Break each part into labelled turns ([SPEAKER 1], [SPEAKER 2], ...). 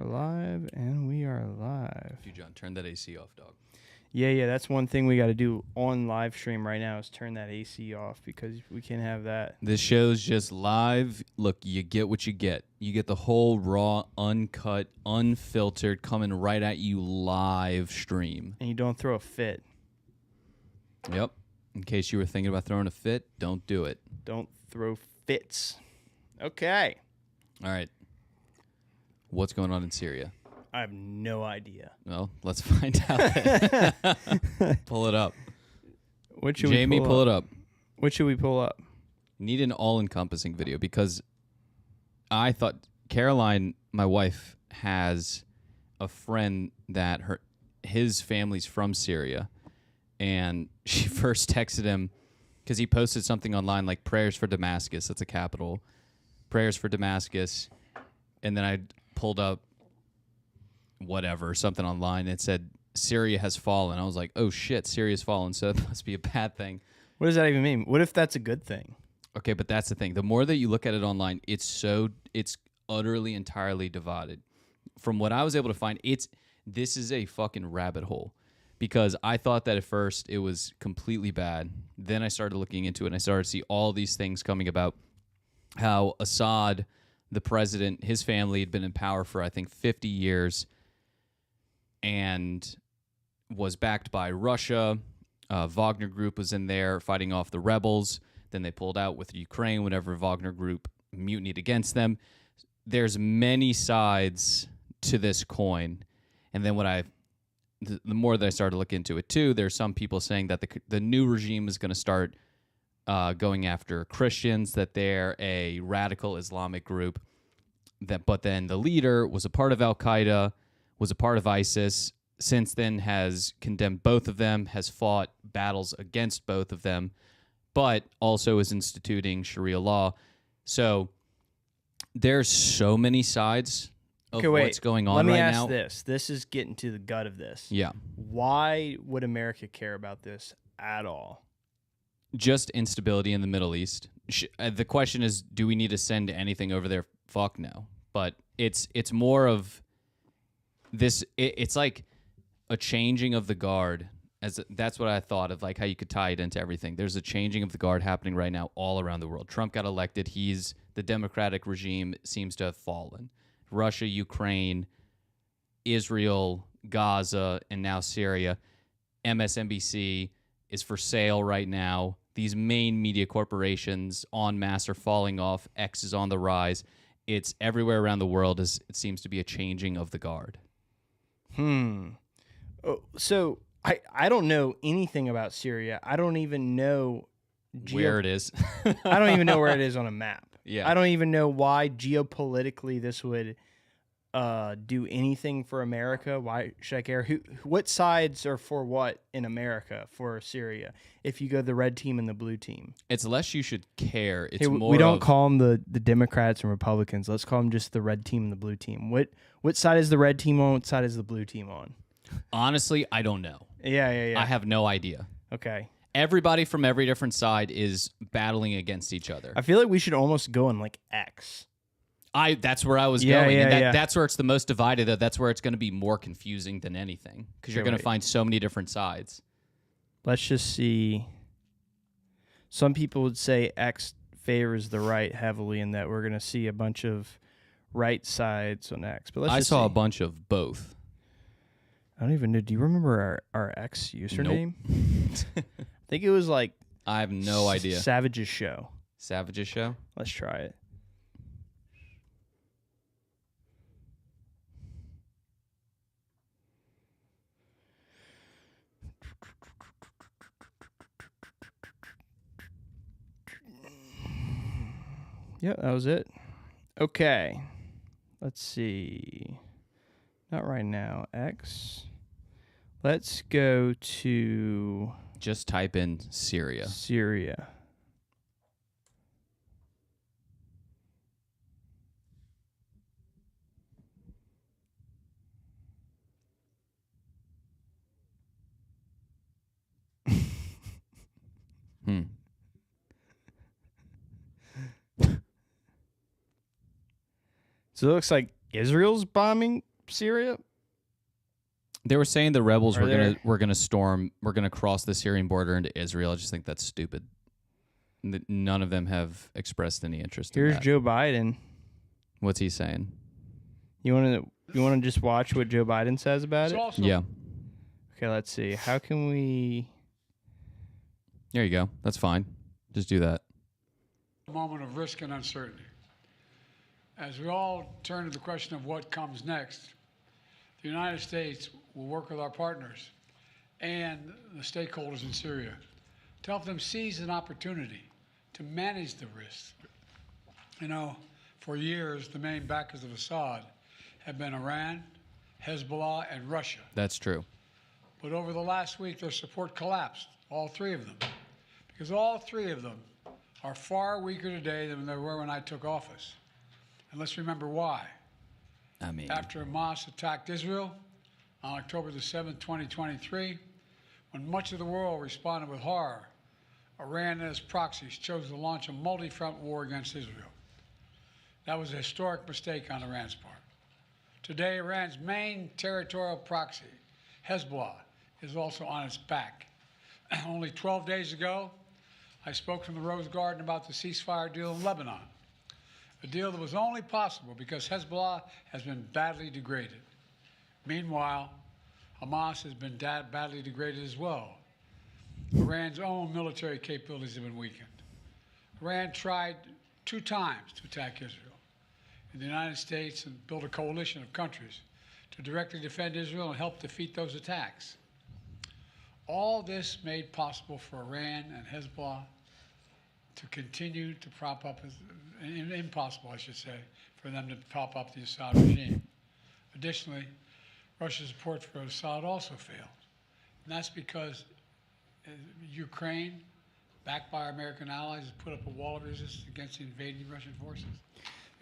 [SPEAKER 1] live, and we are live.
[SPEAKER 2] Dude, John, turn that AC off, dog.
[SPEAKER 1] Yeah, that's one thing we got to do on live stream right now is turn that AC off because we can't have that.
[SPEAKER 2] This show's just live. Look, you get what you get. You get the whole raw, uncut, unfiltered, coming right at you live stream.
[SPEAKER 1] And you don't throw a fit.
[SPEAKER 2] Yep. In case you were thinking about throwing a fit, don't do it.
[SPEAKER 1] Don't throw fits. Okay.
[SPEAKER 2] All right. What's going on in Syria?
[SPEAKER 1] I have no idea.
[SPEAKER 2] Well, let's find out. Pull it up.
[SPEAKER 1] What should
[SPEAKER 2] Jamie,
[SPEAKER 1] we
[SPEAKER 2] pull it up.
[SPEAKER 1] What should we pull up?
[SPEAKER 2] Need an all-encompassing video because I thought Caroline, my wife, has a friend that his family's from Syria, and she first texted him because he posted something online like prayers for Damascus. That's a capital. Prayers for Damascus. And then I pulled up something online. It said Syria has fallen. I was like, oh shit, Syria's fallen, so it must be a bad thing.
[SPEAKER 1] What does that even mean? What if that's a good thing?
[SPEAKER 2] Okay, but that's the thing. The more that you look at it online, it's utterly, entirely divided. From what I was able to find, this is a fucking rabbit hole. Because I thought that at first it was completely bad. Then I started looking into it, and I started to see all these things coming about how Assad, the president, his family had been in power for, I think, 50 years and was backed by Russia. Wagner Group was in there fighting off the rebels. Then they pulled out with Ukraine whenever Wagner Group mutinied against them. There's many sides to this coin. And then the more that I started to look into it too, there's some people saying that the new regime is going to start going after Christians, that they're a radical Islamic group. But then the leader was a part of Al-Qaeda, was a part of ISIS, since then has condemned both of them, has fought battles against both of them, but also is instituting Sharia law. So there's so many sides of what's going on right now.
[SPEAKER 1] Let me ask this. This is getting to the gut of this.
[SPEAKER 2] Yeah.
[SPEAKER 1] Why would America care about this at all?
[SPEAKER 2] Just instability in the Middle East. The question is, do we need to send anything over there? Fuck no. But it's more of this. It's like a changing of the guard. That's what I thought of, like how you could tie it into everything. There's a changing of the guard happening right now all around the world. Trump got elected. The democratic regime seems to have fallen. Russia, Ukraine, Israel, Gaza, and now Syria. MSNBC is for sale right now. These main media corporations en masse are falling off. X is on the rise. It's everywhere around the world. It seems to be a changing of the guard.
[SPEAKER 1] So I don't know anything about Syria. I don't even know
[SPEAKER 2] where it is.
[SPEAKER 1] I don't even know where it is on a map.
[SPEAKER 2] Yeah.
[SPEAKER 1] I don't even know why geopolitically this would do anything for America. Why should I care? What sides are for what in America for Syria? If you go the red team and the blue team,
[SPEAKER 2] it's less you should care. It's
[SPEAKER 1] more. We don't call them the Democrats and Republicans. Let's call them just the red team and the blue team. What side is the red team on? What side is the blue team on?
[SPEAKER 2] Honestly, I don't know.
[SPEAKER 1] Yeah.
[SPEAKER 2] I have no idea.
[SPEAKER 1] Okay.
[SPEAKER 2] Everybody from every different side is battling against each other.
[SPEAKER 1] I feel like we should almost go on like X.
[SPEAKER 2] That's where I was going.
[SPEAKER 1] Yeah.
[SPEAKER 2] That's where it's the most divided. That's where it's going to be more confusing than anything because you're going to find so many different sides.
[SPEAKER 1] Let's just see. Some people would say X favors the right heavily in that we're going to see a bunch of right sides on X. But
[SPEAKER 2] I saw a bunch of both.
[SPEAKER 1] I don't even know. Do you remember our X username?
[SPEAKER 2] Nope.
[SPEAKER 1] I think it was like...
[SPEAKER 2] I have no idea.
[SPEAKER 1] Savage's Show.
[SPEAKER 2] Savage's Show?
[SPEAKER 1] Let's try it. Yep, that was it. Okay. Let's see. Not right now. X. Let's go to...
[SPEAKER 2] Just type in Syria.
[SPEAKER 1] Syria. So it looks like Israel's bombing Syria?
[SPEAKER 2] They were saying the rebels
[SPEAKER 1] Are there-
[SPEAKER 2] were gonna cross the Syrian border into Israel. I just think that's stupid. None of them have expressed any interest in
[SPEAKER 1] Here's
[SPEAKER 2] that.
[SPEAKER 1] Joe Biden.
[SPEAKER 2] What's he saying?
[SPEAKER 1] You want to just watch what Joe Biden says about it?
[SPEAKER 2] Yeah.
[SPEAKER 1] Okay, let's see. How can we?
[SPEAKER 2] There you go. That's fine. Just do that.
[SPEAKER 3] A moment of risk and uncertainty. As we all turn to the question of what comes next, the United States will work with our partners and the stakeholders in Syria to help them seize an opportunity to manage the risks. You know, for years, the main backers of Assad have been Iran, Hezbollah, and Russia.
[SPEAKER 2] That's true.
[SPEAKER 3] But over the last week, their support collapsed, all three of them, because all three of them are far weaker today than they were when I took office. And let's remember why.
[SPEAKER 2] I mean,
[SPEAKER 3] After Hamas attacked Israel on October the 7th, 2023, when much of the world responded with horror, Iran and its proxies chose to launch a multi-front war against Israel. That was a historic mistake on Iran's part. Today, Iran's main territorial proxy, Hezbollah, is also on its back. Only 12 days ago, I spoke from the Rose Garden about the ceasefire deal in Lebanon, a deal that was only possible because Hezbollah has been badly degraded. Meanwhile, Hamas has been badly degraded as well. Iran's own military capabilities have been weakened. Iran tried 2 times to attack Israel. And the United States and built a coalition of countries to directly defend Israel and help defeat those attacks. All this made possible for Iran and Hezbollah to continue to prop up, impossible, I should say, for them to prop up the Assad regime. Additionally, Russia's support for Assad also failed. And that's because Ukraine, backed by our American allies, has put up a wall of resistance against the invading Russian forces.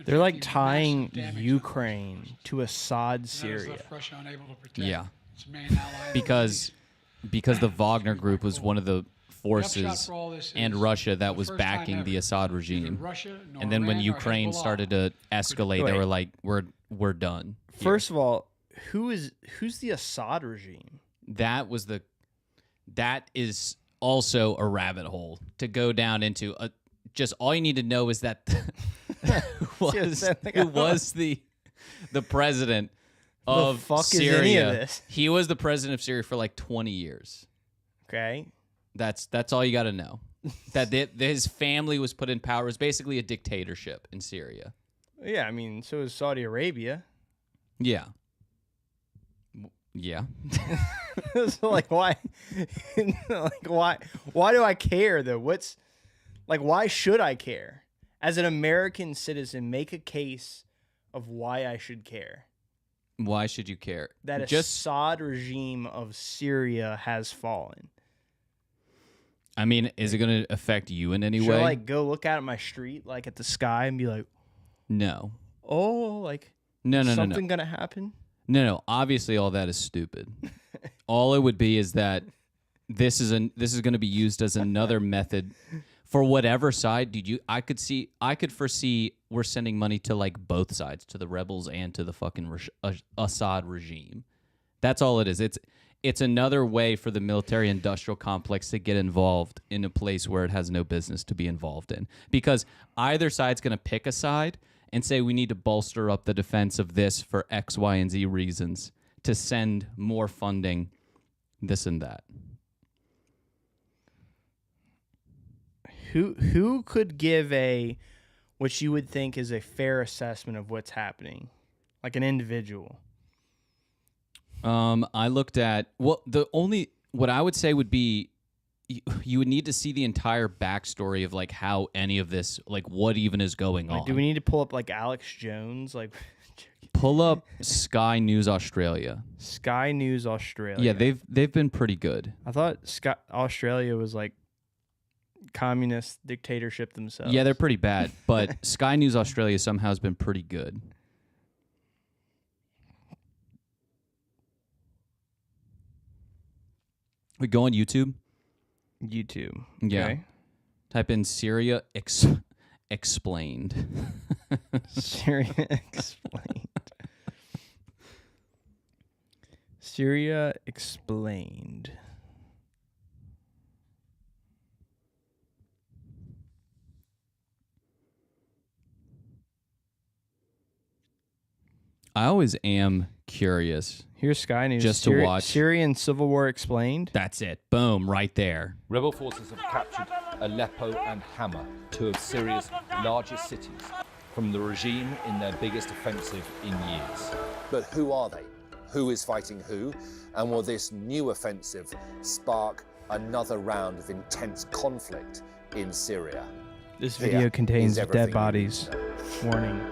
[SPEAKER 1] They're like
[SPEAKER 3] inflicting
[SPEAKER 1] tying
[SPEAKER 3] massive damage on
[SPEAKER 1] Ukraine to Assad,
[SPEAKER 3] Russia. That has
[SPEAKER 1] Syria.
[SPEAKER 3] left Russia unable to protect
[SPEAKER 2] Yeah.
[SPEAKER 3] its main ally.
[SPEAKER 2] because the Wagner Group was one of the forces
[SPEAKER 3] upshot for all this
[SPEAKER 2] and
[SPEAKER 3] is,
[SPEAKER 2] Russia that
[SPEAKER 3] for the
[SPEAKER 2] was
[SPEAKER 3] first time
[SPEAKER 2] backing
[SPEAKER 3] ever,
[SPEAKER 2] the Assad
[SPEAKER 3] neither
[SPEAKER 2] regime.
[SPEAKER 3] Russia nor
[SPEAKER 2] And then when
[SPEAKER 3] Iran nor
[SPEAKER 2] Ukraine
[SPEAKER 3] Hezbollah
[SPEAKER 2] started to escalate, they
[SPEAKER 1] Wait.
[SPEAKER 2] were like, "We're done." here."
[SPEAKER 1] First of all, who's the Assad regime?
[SPEAKER 2] That is also a rabbit hole to go down into. Just all you need to know is that who was the president of
[SPEAKER 1] fuck is
[SPEAKER 2] Syria.
[SPEAKER 1] any of this?
[SPEAKER 2] He was the president of Syria for like 20 years.
[SPEAKER 1] Okay.
[SPEAKER 2] That's all you got to know. That his family was put in power. It was basically a dictatorship in Syria.
[SPEAKER 1] Yeah, I mean, so is Saudi Arabia.
[SPEAKER 2] Yeah. Yeah.
[SPEAKER 1] So like why why do I care though? Why should I care? As an American citizen, make a case of why I should care.
[SPEAKER 2] Why should you care?
[SPEAKER 1] That
[SPEAKER 2] Just
[SPEAKER 1] Assad regime of Syria has fallen.
[SPEAKER 2] I mean, is it going to affect you in any
[SPEAKER 1] Should
[SPEAKER 2] way?
[SPEAKER 1] I like go look out at my street, like at the sky, and be like,
[SPEAKER 2] No.
[SPEAKER 1] oh, like
[SPEAKER 2] No.
[SPEAKER 1] something gonna happen?
[SPEAKER 2] No. Obviously, all that is stupid. All it would be is that this is going to be used as another method for whatever side. I could foresee we're sending money to like both sides, to the rebels and to the fucking Assad regime. That's all it is. It's another way for the military-industrial complex to get involved in a place where it has no business to be involved in, because either side's going to pick a side and say we need to bolster up the defense of this for X, Y, and Z reasons to send more funding, this and that.
[SPEAKER 1] Who could give what you would think is a fair assessment of what's happening, like an individual?
[SPEAKER 2] I looked at what I would say would be you would need to see the entire backstory of like how any of this, like what even is going on.
[SPEAKER 1] Do we need to pull up like Alex Jones, like
[SPEAKER 2] Pull up Sky News Australia.
[SPEAKER 1] Sky News Australia?
[SPEAKER 2] Yeah, they've been pretty good.
[SPEAKER 1] I thought Australia was like communist dictatorship themselves.
[SPEAKER 2] Yeah, they're pretty bad, but Sky News Australia somehow has been pretty good. We go on YouTube.
[SPEAKER 1] YouTube.
[SPEAKER 2] Yeah.
[SPEAKER 1] Okay.
[SPEAKER 2] Type in Syria explained.
[SPEAKER 1] Syria explained. Syria explained.
[SPEAKER 2] I always am curious.
[SPEAKER 1] Here's Sky News.
[SPEAKER 2] Just to watch.
[SPEAKER 1] Syrian civil war explained.
[SPEAKER 2] That's it. Boom, right there.
[SPEAKER 4] Rebel forces have captured Aleppo and Hama, two of Syria's largest cities, from the regime in their biggest offensive in years.
[SPEAKER 5] But who are they? Who is fighting who? And will this new offensive spark another round of intense conflict in Syria?
[SPEAKER 1] This
[SPEAKER 5] Here
[SPEAKER 1] video contains
[SPEAKER 5] is everything
[SPEAKER 1] dead
[SPEAKER 5] you
[SPEAKER 1] bodies.
[SPEAKER 5] need to know.
[SPEAKER 1] Warning.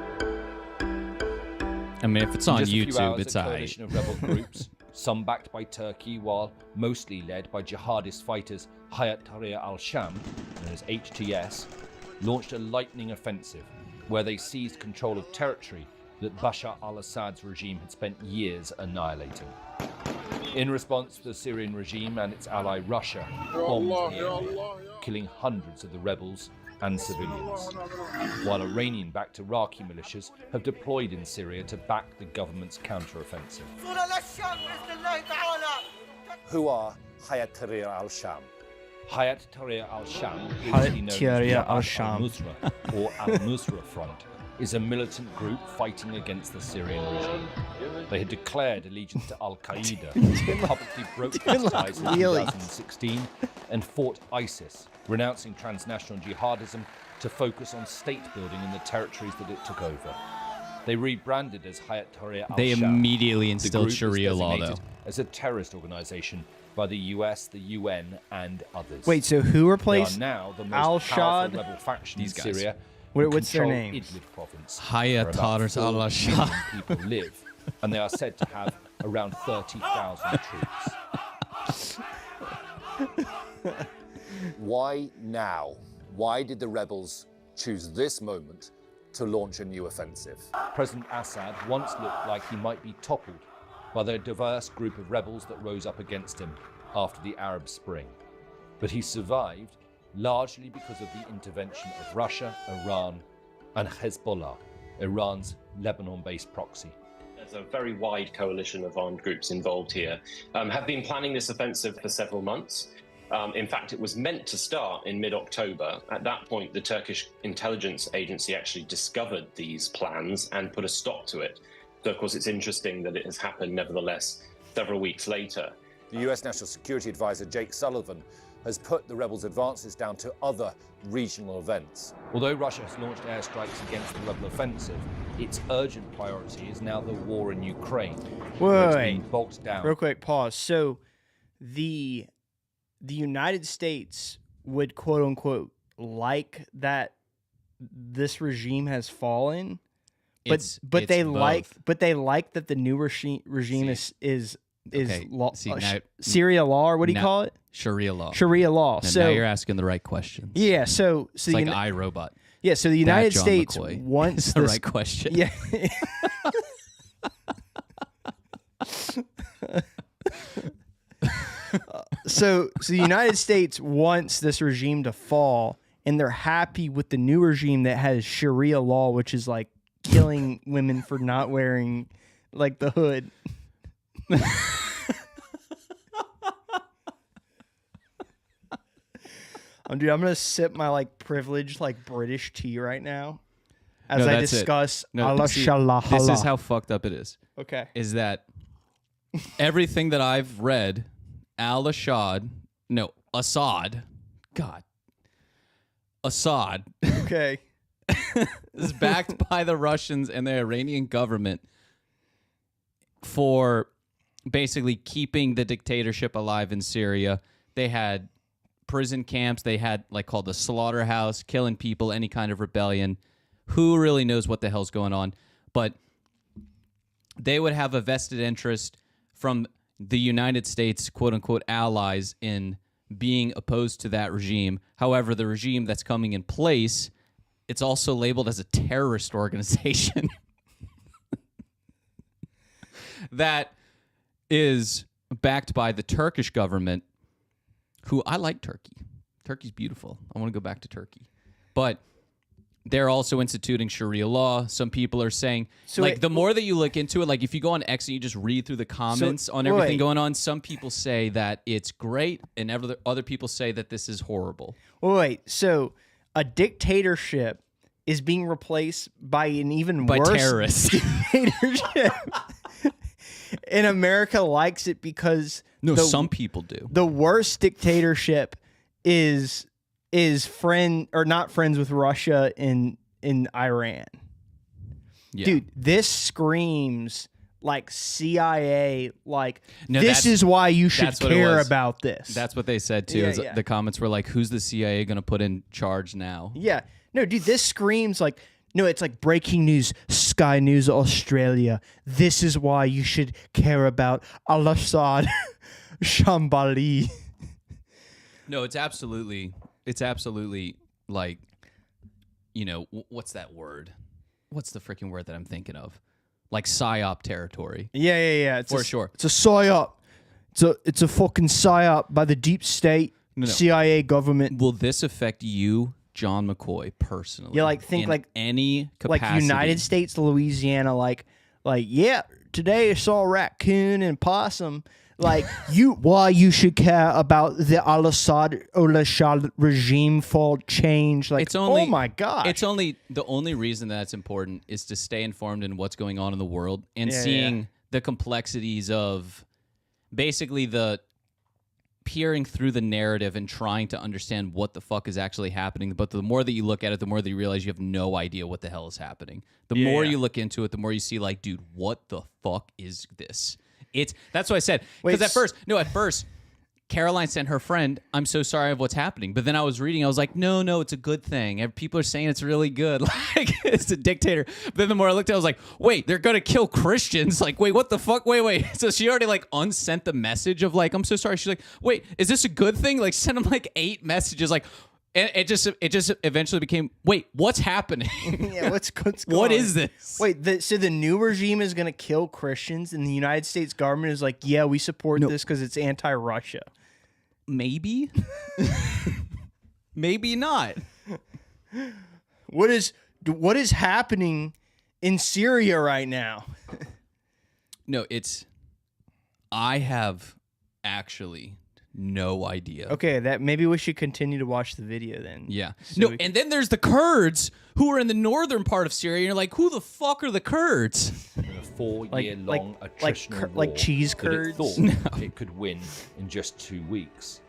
[SPEAKER 2] I mean, if it's on
[SPEAKER 4] Just a few
[SPEAKER 2] YouTube,
[SPEAKER 4] hours,
[SPEAKER 2] it's
[SPEAKER 4] a
[SPEAKER 2] aight.
[SPEAKER 4] coalition of rebel groups, some backed by Turkey, while mostly led by jihadist fighters Hayat Tahrir al-Sham, known as HTS, launched a lightning offensive where they seized control of territory that Bashar al-Assad's regime had spent years annihilating. In response, the Syrian regime and its ally Russia bombed the area, killing hundreds of the rebels and civilians, while Iranian-backed Iraqi militias have deployed in Syria to back the government's counter-offensive.
[SPEAKER 5] Who are Hayat Tahrir al-Sham?
[SPEAKER 4] Hayat Tahrir al-Sham,
[SPEAKER 1] Hayat
[SPEAKER 4] previously known as
[SPEAKER 1] Tahrir
[SPEAKER 4] Jabhat
[SPEAKER 1] al-Sham.
[SPEAKER 4] al-Nusra or al-Nusra Front, is a militant group fighting against the Syrian regime. They had declared allegiance to al-Qaeda, publicly broke its ties in
[SPEAKER 1] really?
[SPEAKER 4] 2016, and fought ISIS, renouncing transnational jihadism to focus on state building in the territories that it took over. They rebranded as Hayat Tahrir al-Sham.
[SPEAKER 2] They immediately
[SPEAKER 4] The
[SPEAKER 2] instilled
[SPEAKER 4] group was
[SPEAKER 2] Sharia law, though.
[SPEAKER 4] designated as a terrorist organization by the US, the UN, and others.
[SPEAKER 1] Wait, so who
[SPEAKER 4] They are
[SPEAKER 1] replaced
[SPEAKER 4] now the most
[SPEAKER 1] Al-Shad?
[SPEAKER 4] powerful rebel faction
[SPEAKER 2] These
[SPEAKER 4] in
[SPEAKER 2] guys.
[SPEAKER 4] Syria.
[SPEAKER 1] What's their
[SPEAKER 4] control
[SPEAKER 1] names?
[SPEAKER 4] Idlib province,
[SPEAKER 2] Hayat
[SPEAKER 4] where about
[SPEAKER 2] Tahrir
[SPEAKER 4] 4
[SPEAKER 2] al-Sham.
[SPEAKER 4] million people live, and they are said to have around 30,000 troops.
[SPEAKER 5] Why now? Why did the rebels choose this moment to launch a new offensive?
[SPEAKER 4] President Assad once looked like he might be toppled by the diverse group of rebels that rose up against him after the Arab Spring. But he survived largely because of the intervention of Russia, Iran, and Hezbollah, Iran's Lebanon-based proxy.
[SPEAKER 6] There's a very wide coalition of armed groups involved here, have been planning this offensive for several months. In fact, it was meant to start in mid-October. At that point, the Turkish intelligence agency actually discovered these plans and put a stop to it. So, of course, it's interesting that it has happened, nevertheless, several weeks later.
[SPEAKER 5] The US National Security Advisor Jake Sullivan has put the rebels' advances down to other regional events.
[SPEAKER 4] Although Russia has launched airstrikes against the rebel offensive, its urgent priority is now the war in Ukraine, where it's being
[SPEAKER 1] Wait,
[SPEAKER 4] bogged down.
[SPEAKER 1] real quick, pause. So the United States would quote unquote like that this regime has fallen, but
[SPEAKER 2] It's
[SPEAKER 1] they
[SPEAKER 2] both.
[SPEAKER 1] like that the new regime is
[SPEAKER 2] Okay,
[SPEAKER 1] law,
[SPEAKER 2] see, now-
[SPEAKER 1] Syria law, or what do you
[SPEAKER 2] now-
[SPEAKER 1] call it?
[SPEAKER 2] Sharia law.
[SPEAKER 1] Sharia law.
[SPEAKER 2] Now,
[SPEAKER 1] So
[SPEAKER 2] now you're asking the right questions.
[SPEAKER 1] yeah, so
[SPEAKER 2] It's
[SPEAKER 1] the
[SPEAKER 2] like
[SPEAKER 1] Uni-
[SPEAKER 2] iRobot.
[SPEAKER 1] yeah, so the
[SPEAKER 2] That
[SPEAKER 1] United
[SPEAKER 2] John
[SPEAKER 1] States
[SPEAKER 2] McCoy
[SPEAKER 1] wants
[SPEAKER 2] is the
[SPEAKER 1] this
[SPEAKER 2] right question.
[SPEAKER 1] Yeah. So the United States wants this regime to fall, and they're happy with the new regime that has Sharia law, which is like killing women for not wearing like the hood. Dude, I'm gonna sip my like privileged like British tea right now as
[SPEAKER 2] No,
[SPEAKER 1] I
[SPEAKER 2] that's it.
[SPEAKER 1] discuss
[SPEAKER 2] No,
[SPEAKER 1] Allah
[SPEAKER 2] see,
[SPEAKER 1] Shallah.
[SPEAKER 2] this is how fucked up it is.
[SPEAKER 1] Okay.
[SPEAKER 2] Is that everything that I've read, Assad,
[SPEAKER 1] Okay.
[SPEAKER 2] is backed by the Russians and the Iranian government for basically keeping the dictatorship alive in Syria. They had prison camps. They had like called the slaughterhouse, killing people, any kind of rebellion. Who really knows what the hell's going on? But they would have a vested interest from the United States, quote unquote, allies in being opposed to that regime. However, the regime that's coming in place, it's also labeled as a terrorist organization that is backed by the Turkish government, who I like Turkey. Turkey's beautiful. I want to go back to Turkey. But They're also instituting Sharia law. Some people are saying,
[SPEAKER 1] So
[SPEAKER 2] like,
[SPEAKER 1] it-
[SPEAKER 2] the more that you look into it, like, if you go on X and you just read through the comments on everything
[SPEAKER 1] wait.
[SPEAKER 2] going on, some people say that it's great, and other people say that this is horrible.
[SPEAKER 1] Wait, so a dictatorship is being replaced by an even
[SPEAKER 2] By
[SPEAKER 1] worse
[SPEAKER 2] terrorists.
[SPEAKER 1] dictatorship. And America likes it because
[SPEAKER 2] No,
[SPEAKER 1] the,
[SPEAKER 2] some people do.
[SPEAKER 1] the worst dictatorship is friend or not friends with Russia in Iran.
[SPEAKER 2] Yeah.
[SPEAKER 1] Dude, this screams like CIA, like
[SPEAKER 2] No,
[SPEAKER 1] this is why you should
[SPEAKER 2] that's what it
[SPEAKER 1] care
[SPEAKER 2] was.
[SPEAKER 1] about this.
[SPEAKER 2] That's what they said, too.
[SPEAKER 1] Yeah,
[SPEAKER 2] is
[SPEAKER 1] yeah.
[SPEAKER 2] The comments were like, who's the CIA going to put in charge now?
[SPEAKER 1] Yeah. No, dude, this screams like, no, it's like breaking news, Sky News Australia. This is why you should care about Al-Assad, Shambali.
[SPEAKER 2] No, it's absolutely like, you know, what's that word? What's the freaking word that I'm thinking of? Like psyop territory.
[SPEAKER 1] Yeah. It's
[SPEAKER 2] For sure.
[SPEAKER 1] It's a psyop. It's a fucking psyop by the deep state,
[SPEAKER 2] No.
[SPEAKER 1] CIA government.
[SPEAKER 2] Will this affect you, John McCoy, personally?
[SPEAKER 1] Yeah, like, think
[SPEAKER 2] in
[SPEAKER 1] like-
[SPEAKER 2] any capacity.
[SPEAKER 1] Like United States, Louisiana, like, yeah, today I saw a raccoon and possum. Like, why you should care about the Al-Assad regime for change. Like,
[SPEAKER 2] It's only,
[SPEAKER 1] oh my God.
[SPEAKER 2] It's only the only reason that's important is to stay informed in what's going on in the world and seeing the complexities of basically the peering through the narrative and trying to understand what the fuck is actually happening. But the more that you look at it, the more that you realize you have no idea what the hell is happening. The more you look into it, the more you see, like, dude, what the fuck is this? That's what I said. Because at first, Caroline sent her friend, I'm so sorry of what's happening. But then I was reading, I was like, no, it's a good thing. People are saying it's really good. Like, it's a dictator. But then the more I looked at it, I was like, wait, they're going to kill Christians? Like, wait, what the fuck? Wait. So she already, like, unsent the message of, like, I'm so sorry. She's like, wait, is this a good thing? Like, sent him, like, 8 messages. Like, and it just eventually became, wait, what's happening?
[SPEAKER 1] Yeah, what's going
[SPEAKER 2] What
[SPEAKER 1] on?
[SPEAKER 2] is this?
[SPEAKER 1] Wait, so the new regime is going to kill Christians, and the United States government is like, yeah, we support this because it's anti-Russia.
[SPEAKER 2] Maybe. Maybe not.
[SPEAKER 1] What is happening in Syria right now?
[SPEAKER 2] No, I have actually no idea.
[SPEAKER 1] Okay, that maybe we should continue to watch the video then.
[SPEAKER 2] Yeah.
[SPEAKER 1] So
[SPEAKER 2] No,
[SPEAKER 1] we
[SPEAKER 2] and then there's the Kurds who are in the northern part of Syria. And you're like, who the fuck are the Kurds?
[SPEAKER 4] In a 4-year-long attritional war
[SPEAKER 1] like cheese
[SPEAKER 4] that it
[SPEAKER 1] curds?
[SPEAKER 4] thought it could win in just 2 weeks.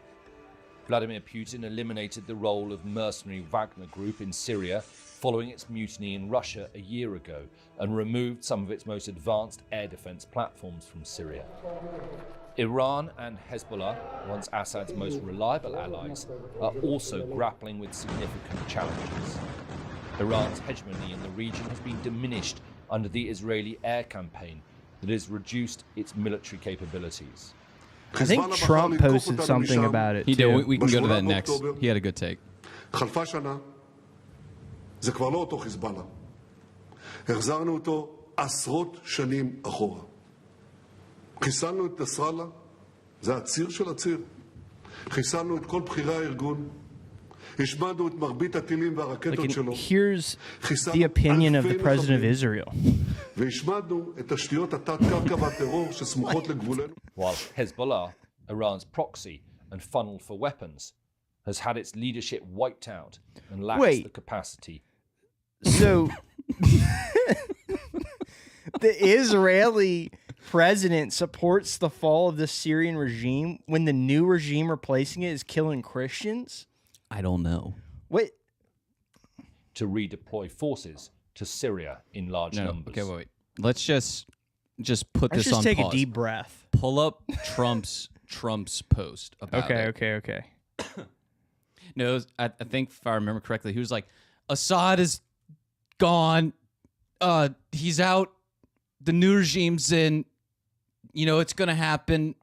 [SPEAKER 4] Vladimir Putin eliminated the role of mercenary Wagner Group in Syria following its mutiny in Russia a year ago and removed some of its most advanced air defense platforms from Syria. Iran and Hezbollah, once Assad's most reliable allies, are also grappling with significant challenges. Iran's hegemony in the region has been diminished under the Israeli air campaign that has reduced its military capabilities.
[SPEAKER 1] I think Trump posted something about it
[SPEAKER 2] He
[SPEAKER 1] too.
[SPEAKER 2] did. We can go to that next. He had a good take.
[SPEAKER 7] חלפה שנה, זה כבר לא אותו חיזבאללה. החזרנו אותו עשרות שנים אחורה. חיסלנו את נסראללה, זה הציר של הציר. חיסלנו את כל בכירי הארגון. השמדנו את מרבית הטילים והרקטות
[SPEAKER 1] Like,
[SPEAKER 7] שלו.
[SPEAKER 1] here's the opinion of the president of Israel.
[SPEAKER 7] והשמדנו את תשתיות התת-קרקע והטרור שסמוכות לגבולנו.
[SPEAKER 4] While Hezbollah, Iran's proxy and funnel for weapons, has had its leadership wiped out and lacks
[SPEAKER 1] Wait.
[SPEAKER 4] the capacity.
[SPEAKER 1] So the Israeli president supports the fall of the Syrian regime when the new regime replacing it is killing Christians?
[SPEAKER 2] I don't know.
[SPEAKER 1] Wait,
[SPEAKER 4] To redeploy forces to Syria in large
[SPEAKER 2] No.
[SPEAKER 4] numbers.
[SPEAKER 2] Okay, wait. Let's just put
[SPEAKER 1] let's
[SPEAKER 2] this
[SPEAKER 1] just
[SPEAKER 2] on
[SPEAKER 1] take
[SPEAKER 2] pause.
[SPEAKER 1] a deep breath.
[SPEAKER 2] Pull up Trump's post about it.
[SPEAKER 1] Okay.
[SPEAKER 2] No, I think if I remember correctly, he was like, Assad is gone. He's out. The new regime's in. You know, it's going to happen.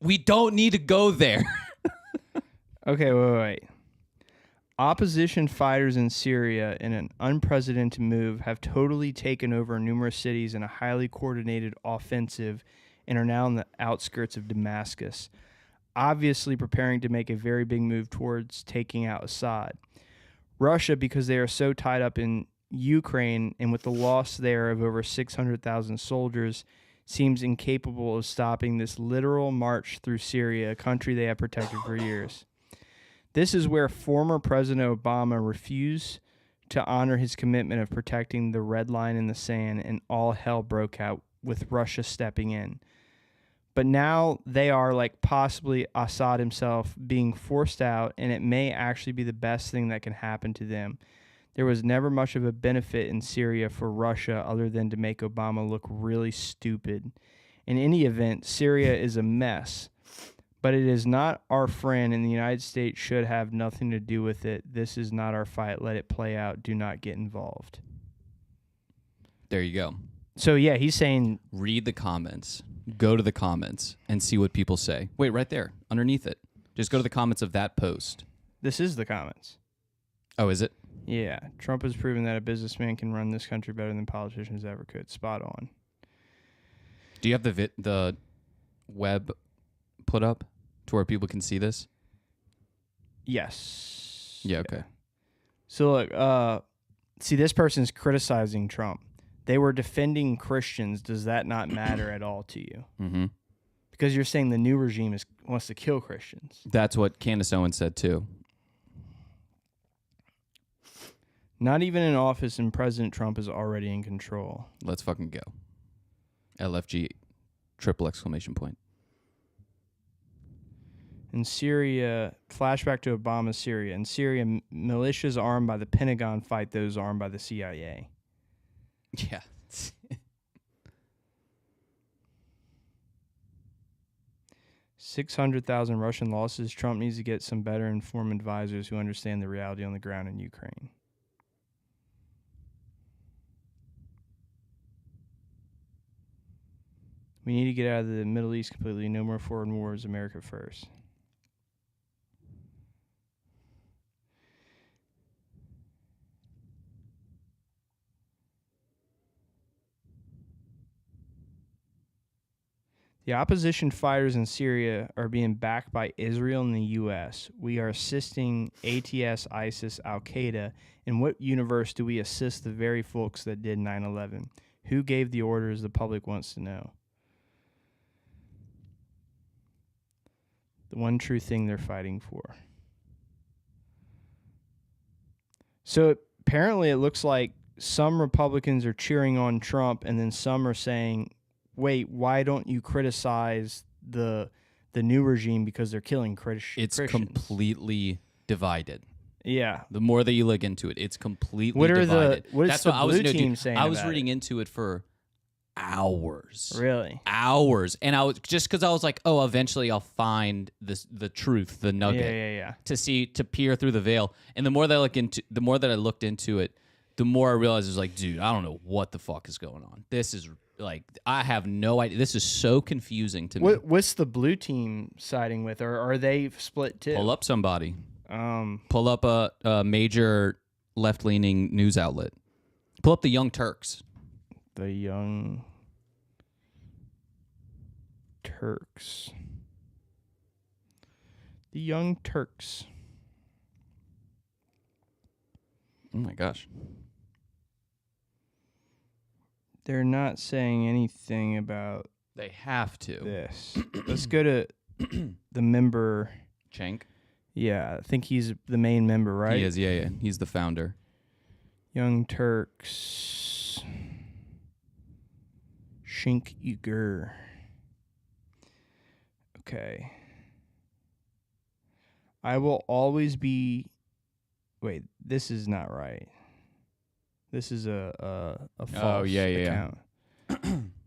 [SPEAKER 2] We don't need to go there.
[SPEAKER 1] Okay, wait. Opposition fighters in Syria, in an unprecedented move, have totally taken over numerous cities in a highly coordinated offensive and are now on the outskirts of Damascus, obviously preparing to make a very big move towards taking out Assad. Russia, because they are so tied up in Ukraine and with the loss there of over 600,000 soldiers, seems incapable of stopping this literal march through Syria, a country they have protected for years. This is where former President Obama refused to honor his commitment of protecting the red line in the sand, and all hell broke out with Russia stepping in. But now they are, like possibly Assad himself, being forced out, and it may actually be the best thing that can happen to them. There was never much of a benefit in Syria for Russia other than to make Obama look really stupid. In any event, Syria is a mess, but it is not our friend, and the United States should have nothing to do with it. This is not our fight. Let it play out. Do not get involved.
[SPEAKER 2] There you go.
[SPEAKER 1] So, yeah, he's saying...
[SPEAKER 2] Read the comments. Go to the comments and see what people say. Wait, right there, underneath it. Just go to the comments of that post.
[SPEAKER 1] This is the comments.
[SPEAKER 2] Oh, is it?
[SPEAKER 1] Yeah. Trump has proven that a businessman can run this country better than politicians ever could. Spot on.
[SPEAKER 2] Do you have the web put up to where people can see this?
[SPEAKER 1] Yes.
[SPEAKER 2] Yeah, okay.
[SPEAKER 1] So, look, see, this person's criticizing Trump. They were defending Christians. Does that not matter at all to you?
[SPEAKER 2] Mm-hmm.
[SPEAKER 1] Because you're saying the new regime wants to kill Christians.
[SPEAKER 2] That's what Candace Owens said, too.
[SPEAKER 1] Not even in office, and President Trump is already in control.
[SPEAKER 2] Let's fucking go. LFG, triple exclamation point.
[SPEAKER 1] In Syria, flashback to Obama's Syria. In Syria, militias armed by the Pentagon fight those armed by the CIA.
[SPEAKER 2] Yeah.
[SPEAKER 1] 600,000 Russian losses. Trump needs to get some better informed advisors who understand the reality on the ground in Ukraine. We need to get out of the Middle East completely. No more foreign wars. America first. The opposition fighters in Syria are being backed by Israel and the U.S. We are assisting ATS, ISIS, Al-Qaeda. In what universe do we assist the very folks that did 9/11? Who gave the orders? The public wants to know. The one true thing they're fighting for. So apparently it looks like some Republicans are cheering on Trump, and then some are saying, wait, why don't you criticize the new regime because they're killing Christians?
[SPEAKER 2] It's completely divided.
[SPEAKER 1] Yeah.
[SPEAKER 2] The more that you look into it, it's completely
[SPEAKER 1] What are
[SPEAKER 2] divided.
[SPEAKER 1] what's
[SPEAKER 2] That's
[SPEAKER 1] the
[SPEAKER 2] what I was
[SPEAKER 1] blue team saying
[SPEAKER 2] I was
[SPEAKER 1] about
[SPEAKER 2] reading
[SPEAKER 1] it?
[SPEAKER 2] into it for hours.
[SPEAKER 1] Really?
[SPEAKER 2] Hours. And I was just because I was like, oh, eventually I'll find the truth, the nugget.
[SPEAKER 1] Yeah.
[SPEAKER 2] To peer through the veil. And the more that I looked into it, the more I realized it was like, dude, I don't know what the fuck is going on. This is like, I have no idea. This is so confusing to me.
[SPEAKER 1] What's the blue team siding with? Or are they split too?
[SPEAKER 2] Pull up somebody. Pull up a major left-leaning news outlet. Pull up the Young Turks.
[SPEAKER 1] The Young Turks. The Young Turks.
[SPEAKER 2] Oh my gosh.
[SPEAKER 1] They're not saying anything about
[SPEAKER 2] They have to.
[SPEAKER 1] this. Let's go to the member.
[SPEAKER 2] Cenk.
[SPEAKER 1] Yeah, I think he's the main member, right?
[SPEAKER 2] He is, yeah. He's the founder.
[SPEAKER 1] Young Turks. Shink Uyghur. Okay. I will always be... Wait, this is not right. This is a false account.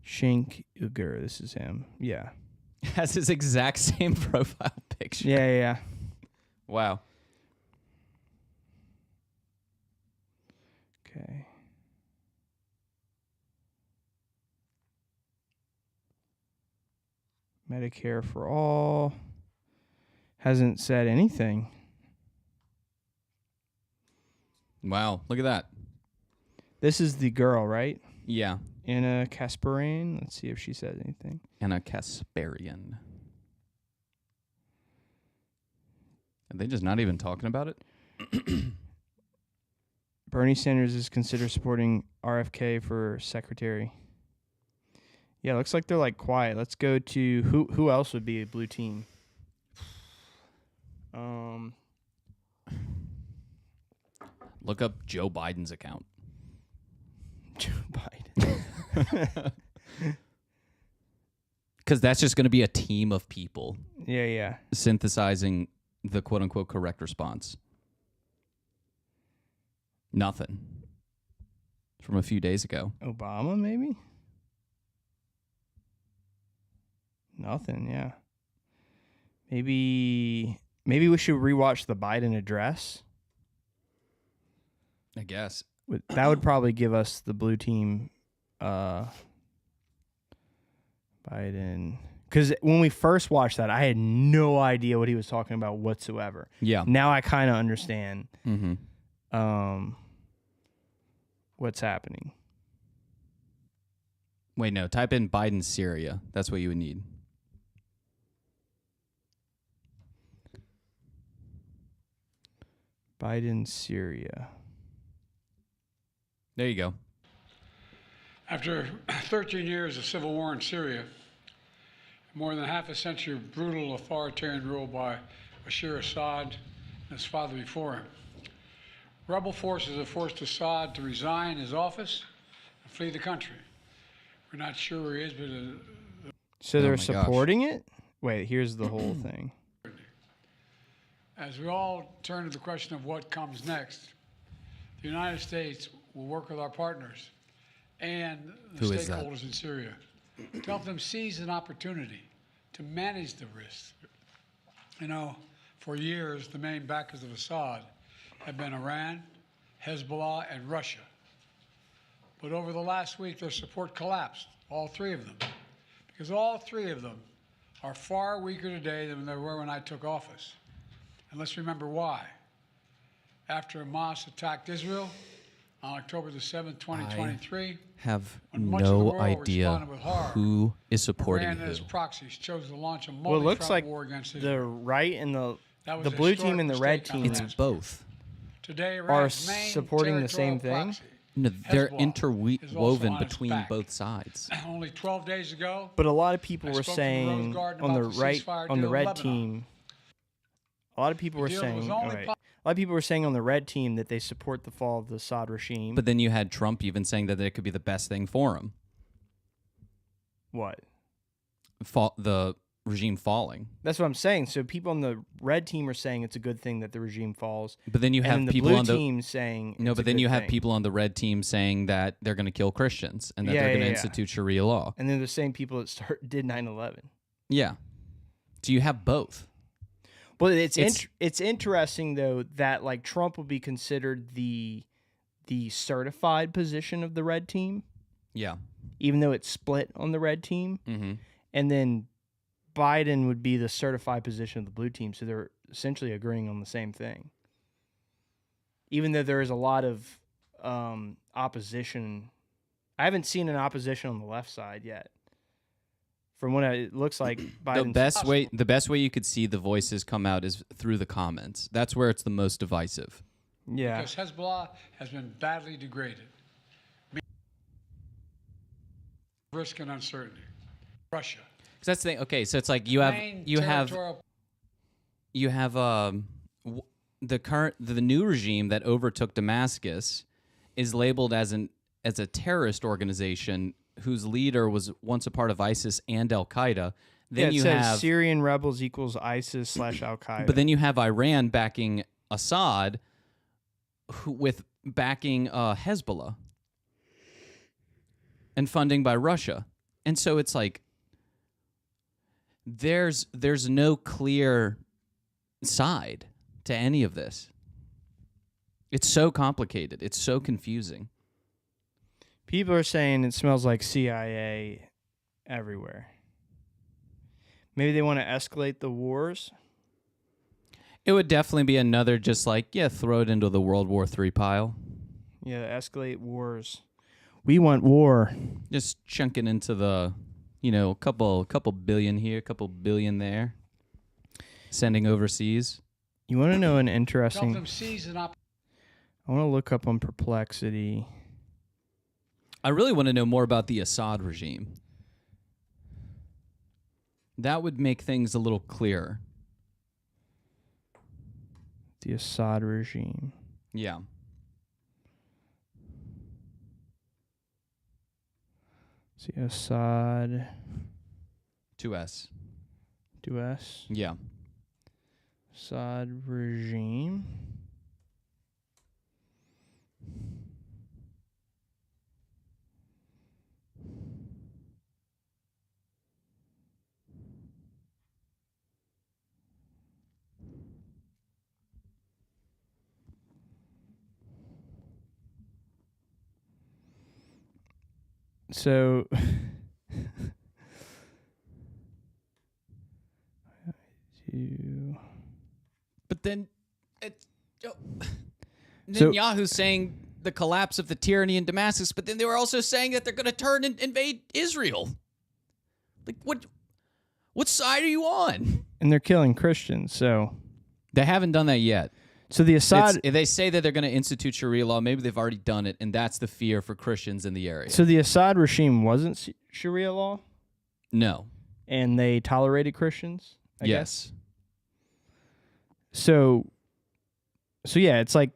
[SPEAKER 1] Shink Uyghur, this is him. Yeah.
[SPEAKER 2] Has his exact same profile picture.
[SPEAKER 1] Yeah.
[SPEAKER 2] Wow.
[SPEAKER 1] Okay. Medicare for all. Hasn't said anything.
[SPEAKER 2] Wow. Look at that.
[SPEAKER 1] This is the girl, right?
[SPEAKER 2] Yeah.
[SPEAKER 1] Anna Kasparian. Let's see if she says anything.
[SPEAKER 2] Anna Kasparian. Are they just not even talking about it?
[SPEAKER 1] Bernie Sanders is considered supporting RFK for secretary. Yeah, looks like they're like quiet. Let's go to who else would be a blue team?
[SPEAKER 2] Look up Joe Biden's account.
[SPEAKER 1] Joe Biden.
[SPEAKER 2] Because that's just going to be a team of people
[SPEAKER 1] Yeah.
[SPEAKER 2] synthesizing the quote-unquote correct response. Nothing. From a few days ago.
[SPEAKER 1] Obama, maybe? Nothing, yeah. Maybe we should rewatch the Biden address.
[SPEAKER 2] I guess.
[SPEAKER 1] That would probably give us the blue team Biden. Because when we first watched that, I had no idea what he was talking about whatsoever.
[SPEAKER 2] Yeah.
[SPEAKER 1] Now I kind of understand what's happening.
[SPEAKER 2] Wait, no. Type in Biden Syria. That's what you would need.
[SPEAKER 1] Biden Syria.
[SPEAKER 2] There you go.
[SPEAKER 3] After 13 years of civil war in Syria, more than half a century of brutal authoritarian rule by Bashar Assad and his father before him, rebel forces have forced Assad to resign his office and flee the country. We're not sure where he is, but
[SPEAKER 1] So
[SPEAKER 2] Oh
[SPEAKER 1] they're
[SPEAKER 2] my gosh.
[SPEAKER 1] supporting it? Wait, here's the whole thing.
[SPEAKER 3] as we all turn to the question of what comes next, the United States will work with our partners and the
[SPEAKER 2] Who is that?
[SPEAKER 3] stakeholders in Syria to help them seize an opportunity to manage the risks. You know, for years, the main backers of Assad have been Iran, Hezbollah, and Russia. But over the last week, their support collapsed, all three of them, because all three of them are far weaker today than they were when I took office. And let's remember why. After Hamas attacked Israel on October the 7th, 2023,
[SPEAKER 2] Have
[SPEAKER 3] when much of the
[SPEAKER 2] no
[SPEAKER 3] world
[SPEAKER 2] idea
[SPEAKER 3] responded with horror,
[SPEAKER 2] who is supporting
[SPEAKER 3] Iran and its
[SPEAKER 2] who.
[SPEAKER 3] proxies chose to launch a
[SPEAKER 1] Well, it looks
[SPEAKER 3] multi-front
[SPEAKER 1] like
[SPEAKER 3] war against Israel.
[SPEAKER 1] the right and the
[SPEAKER 3] That was
[SPEAKER 1] the
[SPEAKER 3] a
[SPEAKER 1] blue
[SPEAKER 3] historic
[SPEAKER 1] team and the red
[SPEAKER 3] mistake on
[SPEAKER 1] team
[SPEAKER 3] the
[SPEAKER 2] It's both.
[SPEAKER 3] Today,
[SPEAKER 1] are
[SPEAKER 3] Iran's main
[SPEAKER 1] supporting the same
[SPEAKER 3] territorial
[SPEAKER 1] thing?
[SPEAKER 3] proxy,
[SPEAKER 2] No, they're
[SPEAKER 3] Hezbollah, is also
[SPEAKER 2] interwoven
[SPEAKER 3] on its
[SPEAKER 2] between
[SPEAKER 3] back.
[SPEAKER 2] both sides.
[SPEAKER 3] Only 12 days ago,
[SPEAKER 1] But a lot of people
[SPEAKER 3] I
[SPEAKER 1] were
[SPEAKER 3] spoke to the Rose
[SPEAKER 1] saying
[SPEAKER 3] Garden
[SPEAKER 1] on the
[SPEAKER 3] about the
[SPEAKER 1] right,
[SPEAKER 3] ceasefire
[SPEAKER 1] on the
[SPEAKER 3] deal in
[SPEAKER 1] red
[SPEAKER 3] Lebanon.
[SPEAKER 1] team. A lot of people were
[SPEAKER 3] deal that was
[SPEAKER 1] saying,
[SPEAKER 3] only
[SPEAKER 1] a lot of people were saying on the red team that they support the fall of the Assad regime.
[SPEAKER 2] But then you had Trump even saying that it could be the best thing for him.
[SPEAKER 1] What?
[SPEAKER 2] The regime falling.
[SPEAKER 1] That's what I'm saying. So people on the red team are saying it's a good thing that the regime falls.
[SPEAKER 2] But then you
[SPEAKER 1] And
[SPEAKER 2] have
[SPEAKER 1] then the
[SPEAKER 2] people
[SPEAKER 1] blue
[SPEAKER 2] on the
[SPEAKER 1] team saying
[SPEAKER 2] No,
[SPEAKER 1] it's
[SPEAKER 2] but
[SPEAKER 1] a
[SPEAKER 2] then
[SPEAKER 1] good
[SPEAKER 2] you have
[SPEAKER 1] thing.
[SPEAKER 2] people on the red team saying that they're going to kill Christians and that
[SPEAKER 1] Yeah,
[SPEAKER 2] they're going to
[SPEAKER 1] yeah, yeah.
[SPEAKER 2] institute Sharia law.
[SPEAKER 1] And they're the same people that did 9/11.
[SPEAKER 2] Yeah. So you have both.
[SPEAKER 1] Well, it's
[SPEAKER 2] It's-
[SPEAKER 1] interesting though that like Trump will be considered the certified position of the red team,
[SPEAKER 2] Yeah.
[SPEAKER 1] even though it's split on the red team,
[SPEAKER 2] Mm-hmm.
[SPEAKER 1] and then Biden would be the certified position of the blue team. So they're essentially agreeing on the same thing, even though there is a lot of opposition. I haven't seen an opposition on the left side yet. From what it looks like, Biden's
[SPEAKER 2] The best way you could see the voices come out is through the comments. That's where it's the most divisive.
[SPEAKER 1] yeah.
[SPEAKER 3] because Hezbollah has been badly degraded. Risk and uncertainty. Russia.
[SPEAKER 2] 'Cause that's the thing. Okay, so it's like you have
[SPEAKER 3] Main
[SPEAKER 2] you have
[SPEAKER 3] territorial
[SPEAKER 2] the new regime that overtook Damascus is labeled as a terrorist organization whose leader was once a part of ISIS and Al Qaeda. Then
[SPEAKER 1] it
[SPEAKER 2] you
[SPEAKER 1] says
[SPEAKER 2] have
[SPEAKER 1] Syrian rebels equals ISIS / Al Qaeda.
[SPEAKER 2] But then you have Iran backing Assad with backing Hezbollah and funding by Russia. And so it's like there's no clear side to any of this. It's so complicated. It's so confusing.
[SPEAKER 1] People are saying it smells like CIA everywhere. Maybe they want to escalate the wars.
[SPEAKER 2] It would definitely be another just like, yeah, throw it into the World War III pile.
[SPEAKER 1] Yeah, escalate wars. We want war.
[SPEAKER 2] Just chunking into the, couple billion here, couple billion there. Sending overseas.
[SPEAKER 1] You want to know an
[SPEAKER 3] help
[SPEAKER 1] interesting...
[SPEAKER 3] them seize an opportunity.
[SPEAKER 1] I want to look up on Perplexity.
[SPEAKER 2] I really want to know more about the Assad regime. That would make things a little clearer.
[SPEAKER 1] The Assad regime.
[SPEAKER 2] Yeah.
[SPEAKER 1] See, Assad.
[SPEAKER 2] 2S.
[SPEAKER 1] 2S.
[SPEAKER 2] Yeah.
[SPEAKER 1] Assad regime. So
[SPEAKER 2] But then
[SPEAKER 1] So-
[SPEAKER 2] Netanyahu's saying the collapse of the tyranny in Damascus, but then they were also saying that they're going to turn and invade Israel. Like, what side are you on?
[SPEAKER 1] and they're killing Christians. So
[SPEAKER 2] They haven't done that yet.
[SPEAKER 1] the Assad.
[SPEAKER 2] They say that they're going to institute Sharia law. Maybe they've already done it, and that's the fear for Christians in the area.
[SPEAKER 1] So the Assad regime wasn't Sharia law,
[SPEAKER 2] No.
[SPEAKER 1] and they tolerated Christians. I guess.
[SPEAKER 2] Yes.
[SPEAKER 1] So yeah, it's like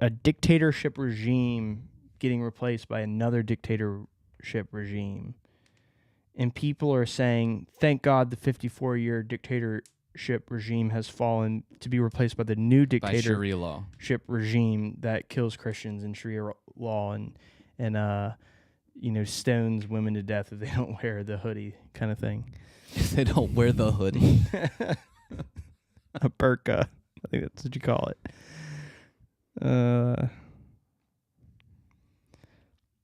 [SPEAKER 1] a dictatorship regime getting replaced by another dictatorship regime. And people are saying, thank God the 54-year dictatorship regime has fallen to be replaced by the new
[SPEAKER 2] By
[SPEAKER 1] dictatorship
[SPEAKER 2] Sharia law.
[SPEAKER 1] regime that kills Christians in Sharia law and stones women to death if they don't wear the hoodie kind of thing.
[SPEAKER 2] If they don't wear the hoodie.
[SPEAKER 1] A burqa. I think that's what you call it.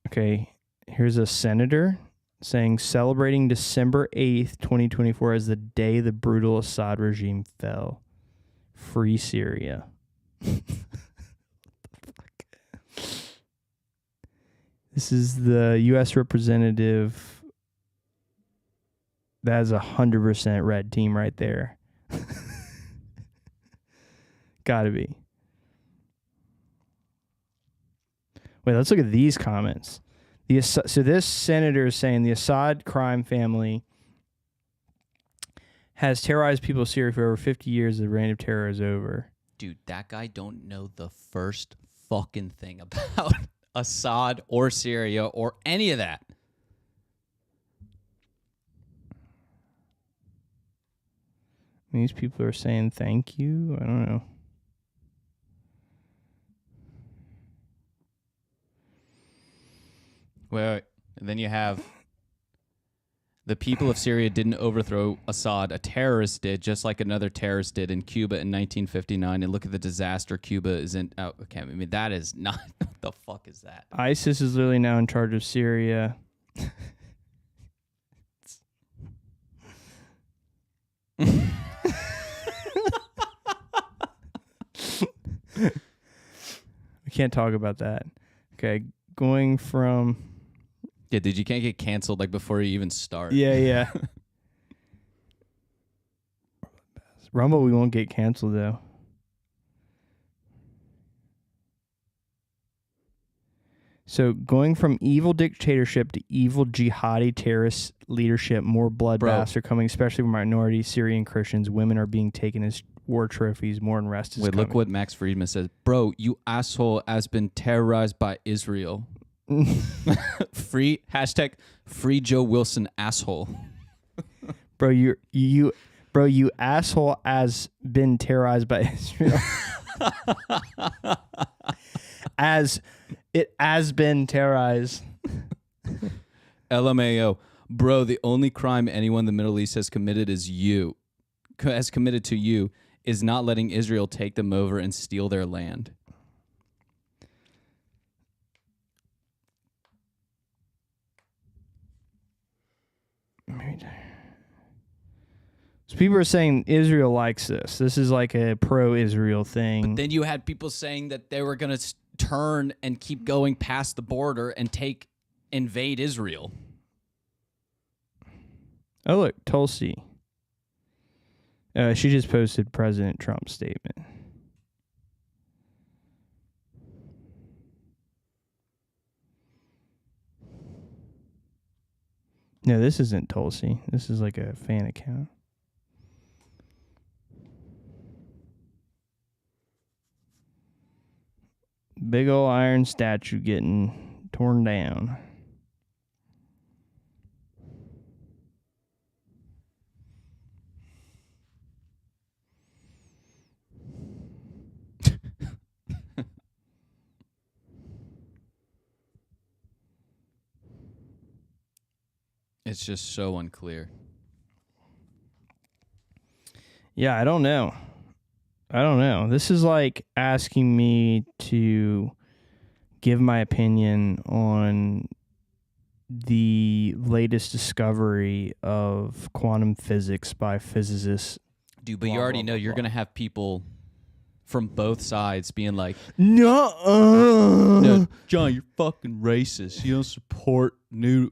[SPEAKER 1] Okay, here's a senator saying celebrating December 8th, 2024 as the day the brutal Assad regime fell. Free Syria. This is the U.S. representative. That is 100% red team right there. Gotta be. Wait, let's look at these comments. So this senator is saying the Assad crime family has terrorized people of Syria for over 50 years. The reign of terror is over.
[SPEAKER 2] Dude, that guy don't know the first fucking thing about Assad or Syria or any of that.
[SPEAKER 1] These people are saying thank you. I don't know.
[SPEAKER 2] Wait. And then you have the people of Syria didn't overthrow Assad. A terrorist did, just like another terrorist did in Cuba in 1959. And look at the disaster Cuba is in. Oh, okay, I mean, that is not... What the fuck is that?
[SPEAKER 1] ISIS is literally now in charge of Syria. We can't talk about that. Okay, going from...
[SPEAKER 2] Yeah, dude, you can't get canceled like before you even start.
[SPEAKER 1] Yeah. Rumble, we won't get canceled, though. So going from evil dictatorship to evil jihadi terrorist leadership, more bloodbaths are coming, especially for minority Syrian Christians. Women are being taken as war trophies. More unrest is
[SPEAKER 2] Wait,
[SPEAKER 1] coming.
[SPEAKER 2] look what Max Friedman says. Bro, you asshole has been terrorized by Israel. Free Joe Wilson asshole.
[SPEAKER 1] Bro, you asshole has been terrorized by Israel. As it has been terrorized.
[SPEAKER 2] LMAO. Bro, the only crime anyone in the Middle East has committed to you is not letting Israel take them over and steal their land.
[SPEAKER 1] So people are saying Israel likes this. This is like a pro-Israel thing.
[SPEAKER 2] Then you had people saying that they were going to turn and keep going past the border and invade Israel.
[SPEAKER 1] Oh, look, Tulsi. She just posted President Trump's statement. No, this isn't Tulsi. This is like a fan account. Big old iron statue getting torn down.
[SPEAKER 2] It's just so unclear.
[SPEAKER 1] Yeah, I don't know. This is like asking me to give my opinion on the latest discovery of quantum physics by physicists.
[SPEAKER 2] Dude, but you already know you're going to have people from both sides being like,
[SPEAKER 1] No,
[SPEAKER 2] John, you're fucking racist. You don't support new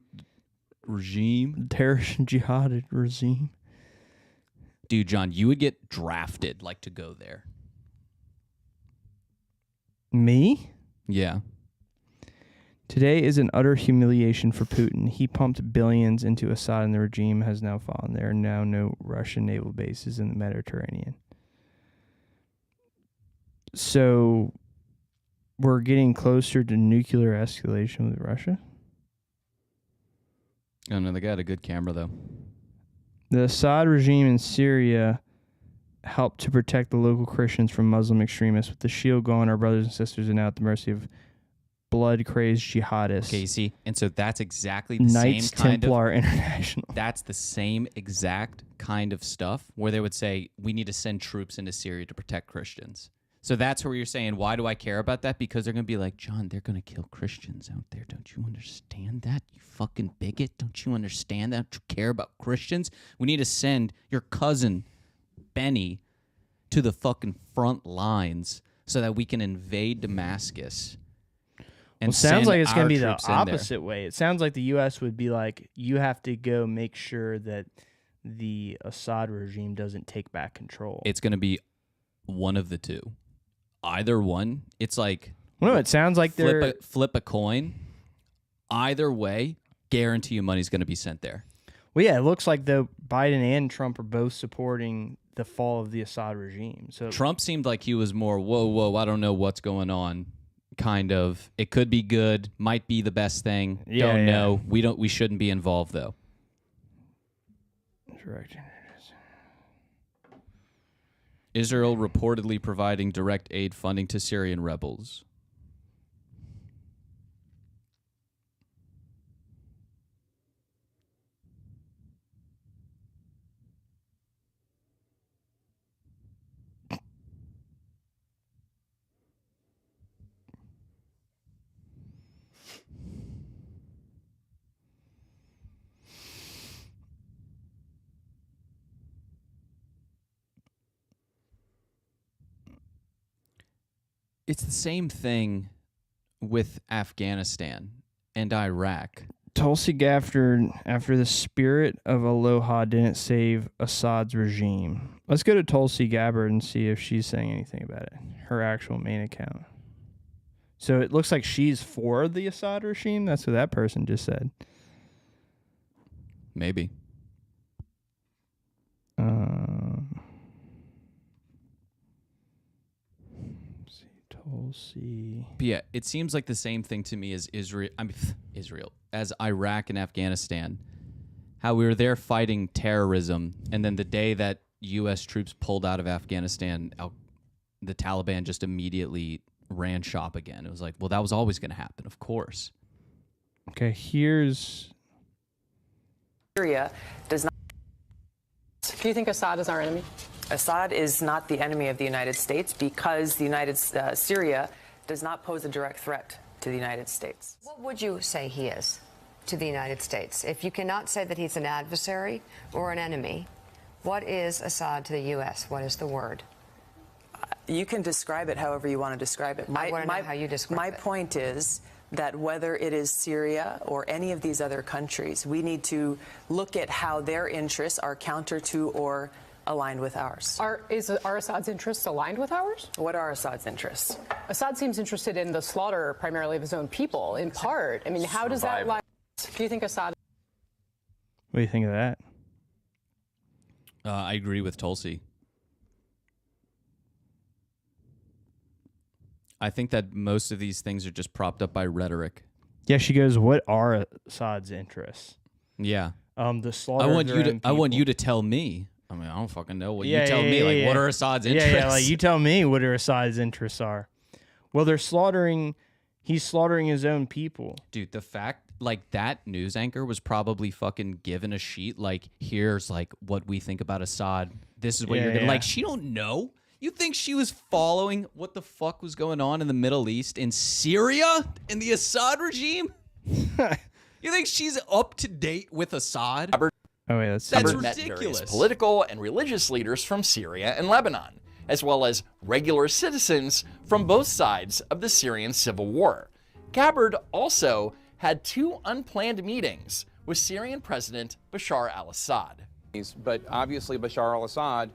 [SPEAKER 2] regime.
[SPEAKER 1] terrorist and jihadist regime.
[SPEAKER 2] Dude, John, you would get drafted like to go there.
[SPEAKER 1] Me?
[SPEAKER 2] Yeah.
[SPEAKER 1] Today is an utter humiliation for Putin. He pumped billions into Assad and the regime has now fallen. There are now no Russian naval bases in the Mediterranean. So we're getting closer to nuclear escalation with Russia?
[SPEAKER 2] Oh, no, they got a good camera, though.
[SPEAKER 1] The Assad regime in Syria helped to protect the local Christians from Muslim extremists. With the shield gone, our brothers and sisters are now at the mercy of blood-crazed jihadists.
[SPEAKER 2] Okay, you see? And so that's exactly the
[SPEAKER 1] Knights
[SPEAKER 2] same kind
[SPEAKER 1] Templar
[SPEAKER 2] of...
[SPEAKER 1] International.
[SPEAKER 2] That's the same exact kind of stuff where they would say, we need to send troops into Syria to protect Christians. So that's where you're saying, why do I care about that? Because they're going to be like, John, they're going to kill Christians out there. Don't you understand that, you fucking bigot? Don't you understand that? Don't you care about Christians? We need to send your cousin, Benny, to the fucking front lines so that we can invade Damascus. And
[SPEAKER 1] well, sounds like it's going to be the
[SPEAKER 2] troops in there.
[SPEAKER 1] opposite way. It sounds like the U.S. would be like, you have to go make sure that the Assad regime doesn't take back control.
[SPEAKER 2] It's going to be one of the two. Either one. It's like...
[SPEAKER 1] Well, no, it sounds like they're...
[SPEAKER 2] Flip a coin. Either way, guarantee you money's going to be sent there.
[SPEAKER 1] Well, yeah, it looks like though Biden and Trump are both supporting the fall of the Assad regime. So
[SPEAKER 2] Trump seemed like he was more, whoa, I don't know what's going on. Kind of. It could be good. Might be the best thing. Don't know. We shouldn't be involved, though.
[SPEAKER 1] Correct.
[SPEAKER 2] Israel reportedly providing direct aid funding to Syrian rebels. It's the same thing with Afghanistan and Iraq.
[SPEAKER 1] Tulsi Gabbard, after the spirit of Aloha didn't save Assad's regime. Let's go to Tulsi Gabbard and see if she's saying anything about it. Her actual main account. So it looks like she's for the Assad regime. That's what that person just said.
[SPEAKER 2] Maybe.
[SPEAKER 1] Tulsi.
[SPEAKER 2] But yeah, it seems like the same thing to me as Israel, as Iraq and Afghanistan. How we were there fighting terrorism, and then the day that U.S. troops pulled out of Afghanistan, the Taliban just immediately ran shop again. It was like, well, that was always going to happen, of course.
[SPEAKER 1] Okay, here's...
[SPEAKER 8] Syria does not...
[SPEAKER 9] Do you think Assad is our enemy?
[SPEAKER 8] Assad is not the enemy of the United States because the Syria does not pose a direct threat to the United States.
[SPEAKER 10] What would you say he is to the United States? If you cannot say that he's an adversary or an enemy, what is Assad to the U.S.? What is the word?
[SPEAKER 8] You can describe it however you want to describe it.
[SPEAKER 10] I want to know how you describe
[SPEAKER 8] my
[SPEAKER 10] it.
[SPEAKER 8] point is that whether it is Syria or any of these other countries, we need to look at how their interests are counter to or aligned with ours.
[SPEAKER 9] Are Assad's interests aligned with ours?
[SPEAKER 8] What are Assad's interests?
[SPEAKER 9] Assad seems interested in the slaughter primarily of his own people, in part. I mean, how does that lie? Do you think Assad...
[SPEAKER 1] What do you think of that?
[SPEAKER 2] I agree with Tulsi. I think that most of these things are just propped up by rhetoric.
[SPEAKER 1] Yeah, she goes, "What are Assad's interests?"
[SPEAKER 2] Yeah.
[SPEAKER 1] The slaughter.
[SPEAKER 2] I want you to tell me. I mean, I don't fucking know what you tell me.
[SPEAKER 1] Yeah,
[SPEAKER 2] like,
[SPEAKER 1] yeah.
[SPEAKER 2] what are Assad's interests?
[SPEAKER 1] Yeah, like you tell me what Assad's interests are. Well, they're slaughtering. He's slaughtering his own people.
[SPEAKER 2] Dude, the fact, like, that news anchor was probably fucking given a sheet. Like, here's like what we think about Assad. This is what you're gonna like. She don't know. You think she was following what the fuck was going on in the Middle East, in Syria, in the Assad regime? You think she's up to date with Assad?
[SPEAKER 1] Oh wait,
[SPEAKER 2] that's
[SPEAKER 11] met
[SPEAKER 2] ridiculous.
[SPEAKER 11] various political and religious leaders from Syria and Lebanon, as well as regular citizens from both sides of the Syrian civil war. Gabbard also had 2 unplanned meetings with Syrian President Bashar al-Assad.
[SPEAKER 12] But obviously Bashar al-Assad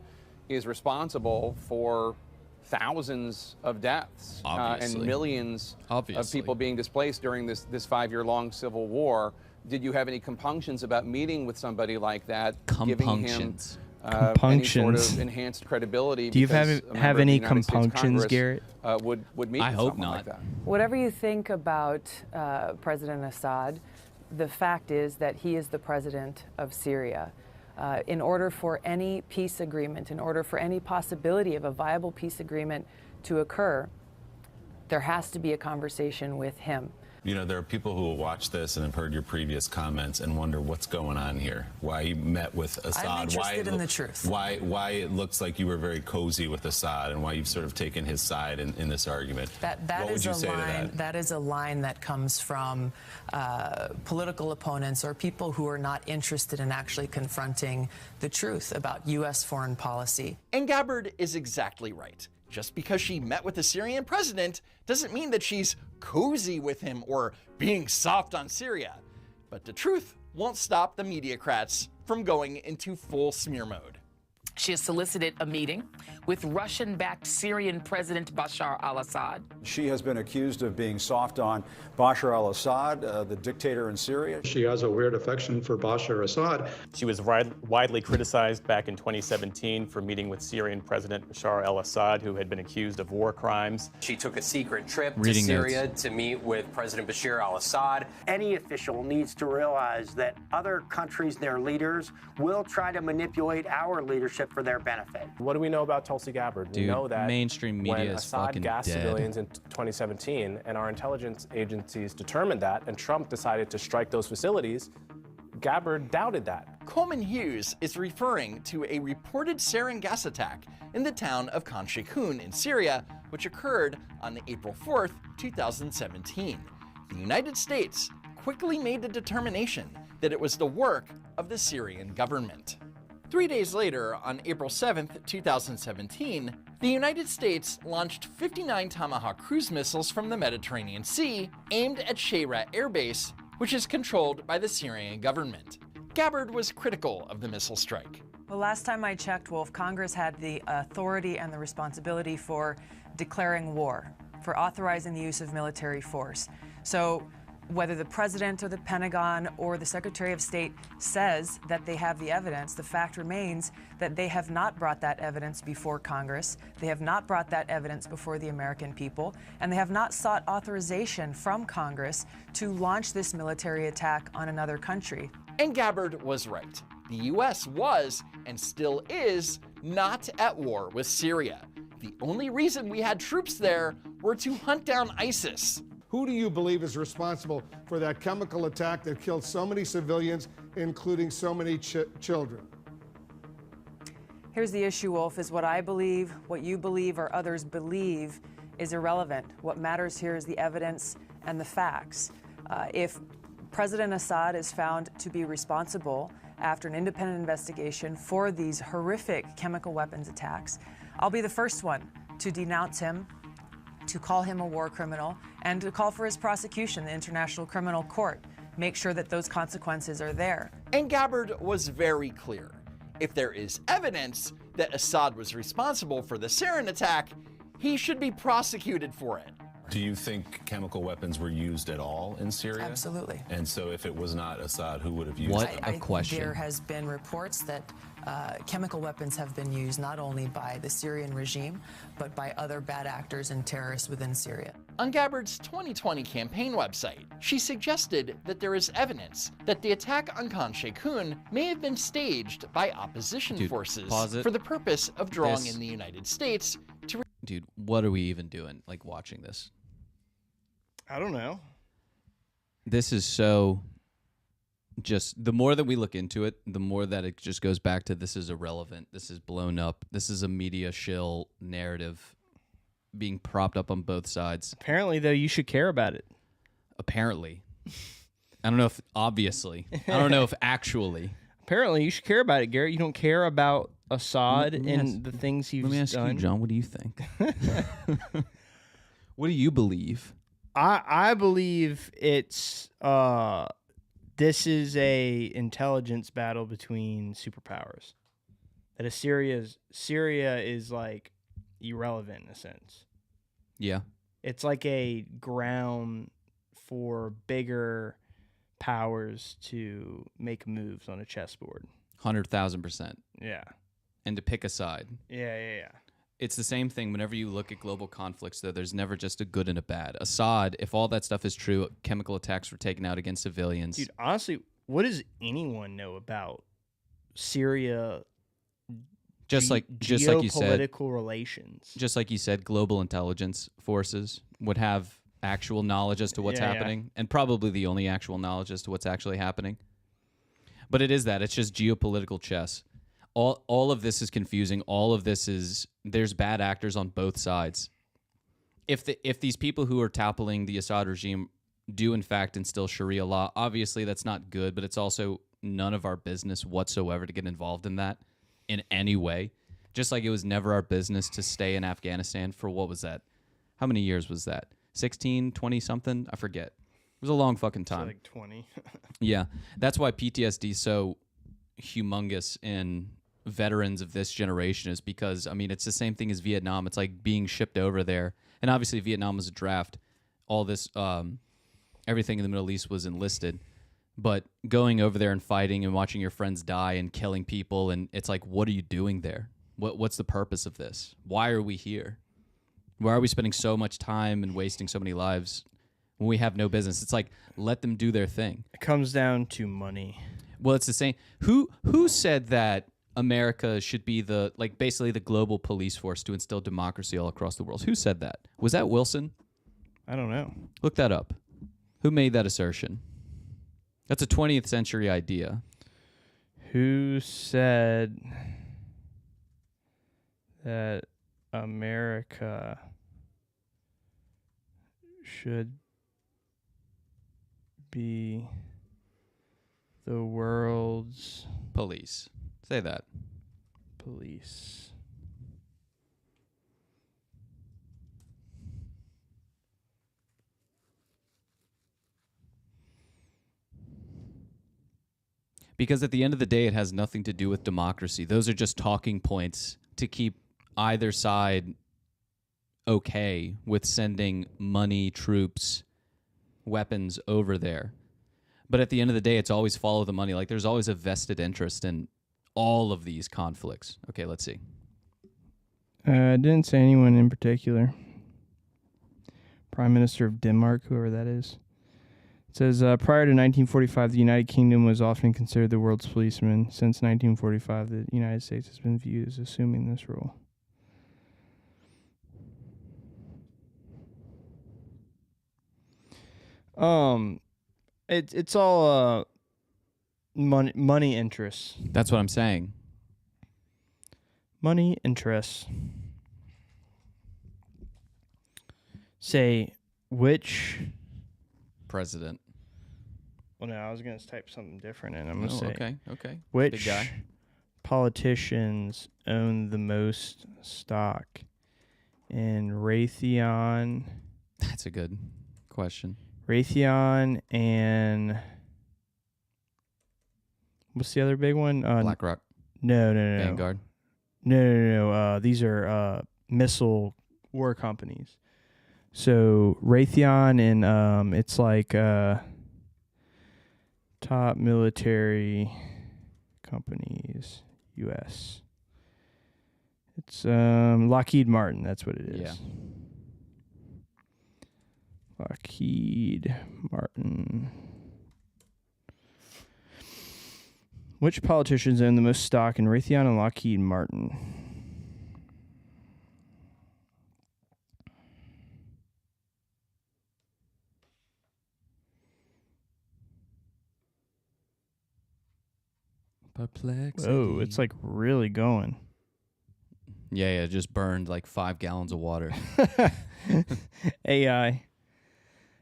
[SPEAKER 12] is responsible for thousands of deaths and millions of people being displaced during this 5-year-long civil war. Did you have any compunctions about meeting with somebody like that, giving him any sort of enhanced credibility?
[SPEAKER 1] Do you have any compunctions, Garrett?
[SPEAKER 12] Would meet
[SPEAKER 2] I
[SPEAKER 12] with
[SPEAKER 2] hope
[SPEAKER 12] someone
[SPEAKER 2] not.
[SPEAKER 12] like that?
[SPEAKER 8] Whatever you think about President Assad, the fact is that he is the president of Syria. In order for any peace agreement, in order for any possibility of a viable peace agreement to occur, there has to be a conversation with him.
[SPEAKER 13] You know, there are people who will watch this and have heard your previous comments and wonder what's going on here. Why you met with Assad?
[SPEAKER 8] I'm interested in the truth.
[SPEAKER 13] Why it looks like you were very cozy with Assad, and why you've sort of taken his side in this argument. What would you say to that?
[SPEAKER 8] That is a line that comes from political opponents or people who are not interested in actually confronting the truth about U.S. foreign policy.
[SPEAKER 11] And Gabbard is exactly right. Just because she met with the Syrian president doesn't mean that she's cozy with him or being soft on Syria. But the truth won't stop the mediocrats from going into full smear mode.
[SPEAKER 14] She has solicited a meeting with Russian-backed Syrian President Bashar al-Assad.
[SPEAKER 15] She has been accused of being soft on Bashar al-Assad, the dictator in Syria.
[SPEAKER 16] She has a weird affection for Bashar Assad.
[SPEAKER 17] She was widely criticized back in 2017 for meeting with Syrian President Bashar al-Assad, who had been accused of war crimes.
[SPEAKER 18] She took a secret trip to Syria to meet with President Bashar al-Assad.
[SPEAKER 19] Any official needs to realize that other countries, their leaders, will try to manipulate our leadership for their benefit.
[SPEAKER 17] What do we know about Tulsi Gabbard?
[SPEAKER 2] Dude,
[SPEAKER 17] we know that
[SPEAKER 2] mainstream media
[SPEAKER 17] when
[SPEAKER 2] is
[SPEAKER 17] Assad
[SPEAKER 2] fucking
[SPEAKER 17] gassed
[SPEAKER 2] dead.
[SPEAKER 17] civilians in 2017 and our intelligence agencies determined that and Trump decided to strike those facilities, Gabbard doubted that.
[SPEAKER 11] Coleman Hughes is referring to a reported sarin gas attack in the town of Khan Sheikhoun in Syria, which occurred on April 4th, 2017. The United States quickly made the determination that it was the work of the Syrian government. 3 days later, on April 7th, 2017, the United States launched 59 Tomahawk cruise missiles from the Mediterranean Sea aimed at Shayra Air Base, which is controlled by the Syrian government. Gabbard was critical of the missile strike.
[SPEAKER 8] Well, last time I checked, Wolf, Congress had the authority and the responsibility for declaring war, for authorizing the use of military force. So whether the president or the Pentagon or the Secretary of State says that they have the evidence, the fact remains that they have not brought that evidence before Congress, they have not brought that evidence before the American people, and they have not sought authorization from Congress to launch this military attack on another country.
[SPEAKER 11] And Gabbard was right. The U.S. was, and still is, not at war with Syria. The only reason we had troops there were to hunt down ISIS.
[SPEAKER 7] Who do you believe is responsible for that chemical attack that killed so many civilians, including so many children?
[SPEAKER 8] Here's the issue, Wolf, is what I believe, what you believe, or others believe is irrelevant. What matters here is the evidence and the facts. If President Assad is found to be responsible after an independent investigation for these horrific chemical weapons attacks, I'll be the first one to denounce him, to call him a war criminal, and to call for his prosecution in the International Criminal Court. Make sure that those consequences are there.
[SPEAKER 11] And Gabbard was very clear. If there is evidence that Assad was responsible for the sarin attack, he should be prosecuted for it.
[SPEAKER 13] Do you think chemical weapons were used at all in Syria?
[SPEAKER 8] Absolutely.
[SPEAKER 13] And so if it was not Assad, who would have used
[SPEAKER 2] What
[SPEAKER 13] them?
[SPEAKER 2] a question.
[SPEAKER 8] There has been reports that chemical weapons have been used not only by the Syrian regime, but by other bad actors and terrorists within Syria.
[SPEAKER 11] On Gabbard's 2020 campaign website, she suggested that there is evidence that the attack on Khan Sheikhoun may have been staged by opposition forces for the purpose of drawing in the United States to...
[SPEAKER 2] Dude, what are we even doing, like, watching this?
[SPEAKER 1] I don't know.
[SPEAKER 2] This is so... Just the more that we look into it, the more that it just goes back to this is irrelevant. This is blown up. This is a media shill narrative being propped up on both sides.
[SPEAKER 1] Apparently, though, you should care about it.
[SPEAKER 2] Apparently. I don't know if obviously. I don't know if actually.
[SPEAKER 1] Apparently, you should care about it, Garrett. You don't care about Assad and the things he's done.
[SPEAKER 2] Let me ask you, John, what do you think? What do you believe?
[SPEAKER 1] I believe it's this is a intelligence battle between superpowers. That Syria is like irrelevant in a sense.
[SPEAKER 2] Yeah.
[SPEAKER 1] It's like a ground for bigger powers to make moves on a chessboard.
[SPEAKER 2] 100,000%.
[SPEAKER 1] Yeah.
[SPEAKER 2] And to pick a side.
[SPEAKER 1] Yeah.
[SPEAKER 2] It's the same thing whenever you look at global conflicts, though. There's never just a good and a bad. Assad, if all that stuff is true, chemical attacks were taken out against civilians.
[SPEAKER 1] Dude, honestly, what does anyone know about Syria?
[SPEAKER 2] Just like you said,
[SPEAKER 1] geopolitical relations.
[SPEAKER 2] Just like you said, global intelligence forces would have actual knowledge as to what's happening, and probably the only actual knowledge as to what's actually happening. But it is that. It's just geopolitical chess. All of this is confusing. All of this is, there's bad actors on both sides. If these people who are toppling the Assad regime do in fact instill Sharia law, obviously that's not good, but it's also none of our business whatsoever to get involved in that in any way. Just like it was never our business to stay in Afghanistan for, what was that? How many years was that? 16, 20 something? I forget. It was a long fucking time.
[SPEAKER 1] Like 20.
[SPEAKER 2] Yeah. That's why PTSD is so humongous in veterans of this generation, is because, I mean, it's the same thing as Vietnam. It's like being shipped over there. And obviously Vietnam was a draft. All this, everything in the Middle East was enlisted. But going over there and fighting and watching your friends die and killing people, and it's like, what are you doing there? What's the purpose of this? Why are we here? Why are we spending so much time and wasting so many lives when we have no business? It's like, let them do their thing.
[SPEAKER 1] It comes down to money.
[SPEAKER 2] Well, it's the same. Who said that America should be basically the global police force to instill democracy all across the world? Who said that? Was that Wilson?
[SPEAKER 1] I don't know.
[SPEAKER 2] Look that up. Who made that assertion? That's a 20th century idea.
[SPEAKER 1] Who said that America should be the world's
[SPEAKER 2] police? Say that.
[SPEAKER 1] Police.
[SPEAKER 2] Because at the end of the day, it has nothing to do with democracy. Those are just talking points to keep either side okay with sending money, troops, weapons over there. But at the end of the day, it's always follow the money. Like, there's always a vested interest in all of these conflicts. Okay, let's see.
[SPEAKER 1] I didn't say anyone in particular. Prime Minister of Denmark, whoever that is. It says, prior to 1945, the United Kingdom was often considered the world's policeman. Since 1945, the United States has been viewed as assuming this role. It's all money interests.
[SPEAKER 2] That's what I'm saying.
[SPEAKER 1] Money interests. Say which
[SPEAKER 2] president.
[SPEAKER 1] Well, no, I was gonna type something different, and I'm gonna say
[SPEAKER 2] okay.
[SPEAKER 1] Which
[SPEAKER 2] big guy.
[SPEAKER 1] Politicians own the most stock in Raytheon?
[SPEAKER 2] That's a good question.
[SPEAKER 1] Raytheon and what's the other big one?
[SPEAKER 2] BlackRock.
[SPEAKER 1] No.
[SPEAKER 2] Vanguard.
[SPEAKER 1] No. These are missile war companies. So Raytheon and it's like top military companies, U.S. It's Lockheed Martin. That's what it is.
[SPEAKER 2] Yeah.
[SPEAKER 1] Lockheed Martin. Which politicians own the most stock in Raytheon and Lockheed Martin?
[SPEAKER 2] Perplexity.
[SPEAKER 1] Oh, it's like really going.
[SPEAKER 2] Yeah, just burned like 5 gallons of water.
[SPEAKER 1] AI.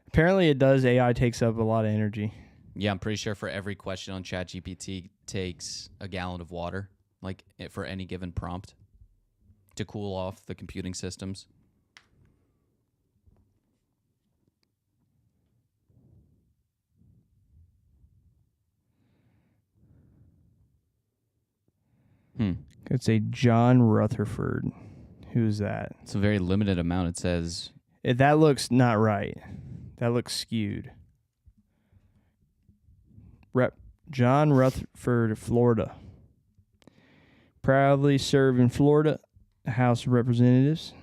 [SPEAKER 1] Apparently it does. AI takes up a lot of energy.
[SPEAKER 2] Yeah, I'm pretty sure for every question on ChatGPT takes a gallon of water, like for any given prompt, to cool off the computing systems.
[SPEAKER 1] Could say John Rutherford. Who's that?
[SPEAKER 2] It's a very limited amount. It says
[SPEAKER 1] That looks not right. That looks skewed. Rep John Rutherford, Florida. Proudly served in Florida, House of Representatives.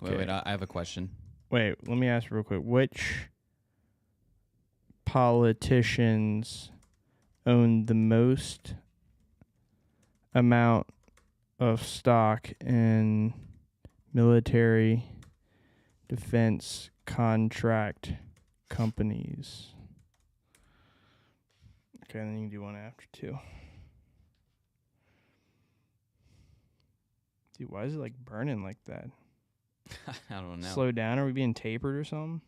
[SPEAKER 2] Wait, I have a question.
[SPEAKER 1] Wait, let me ask real quick. Which politicians own the most amount of stock in military defense contract companies? Okay, then you can do one after two. Dude, why is it like burning like that?
[SPEAKER 2] I don't know.
[SPEAKER 1] Slow down. Are we being tapered or something?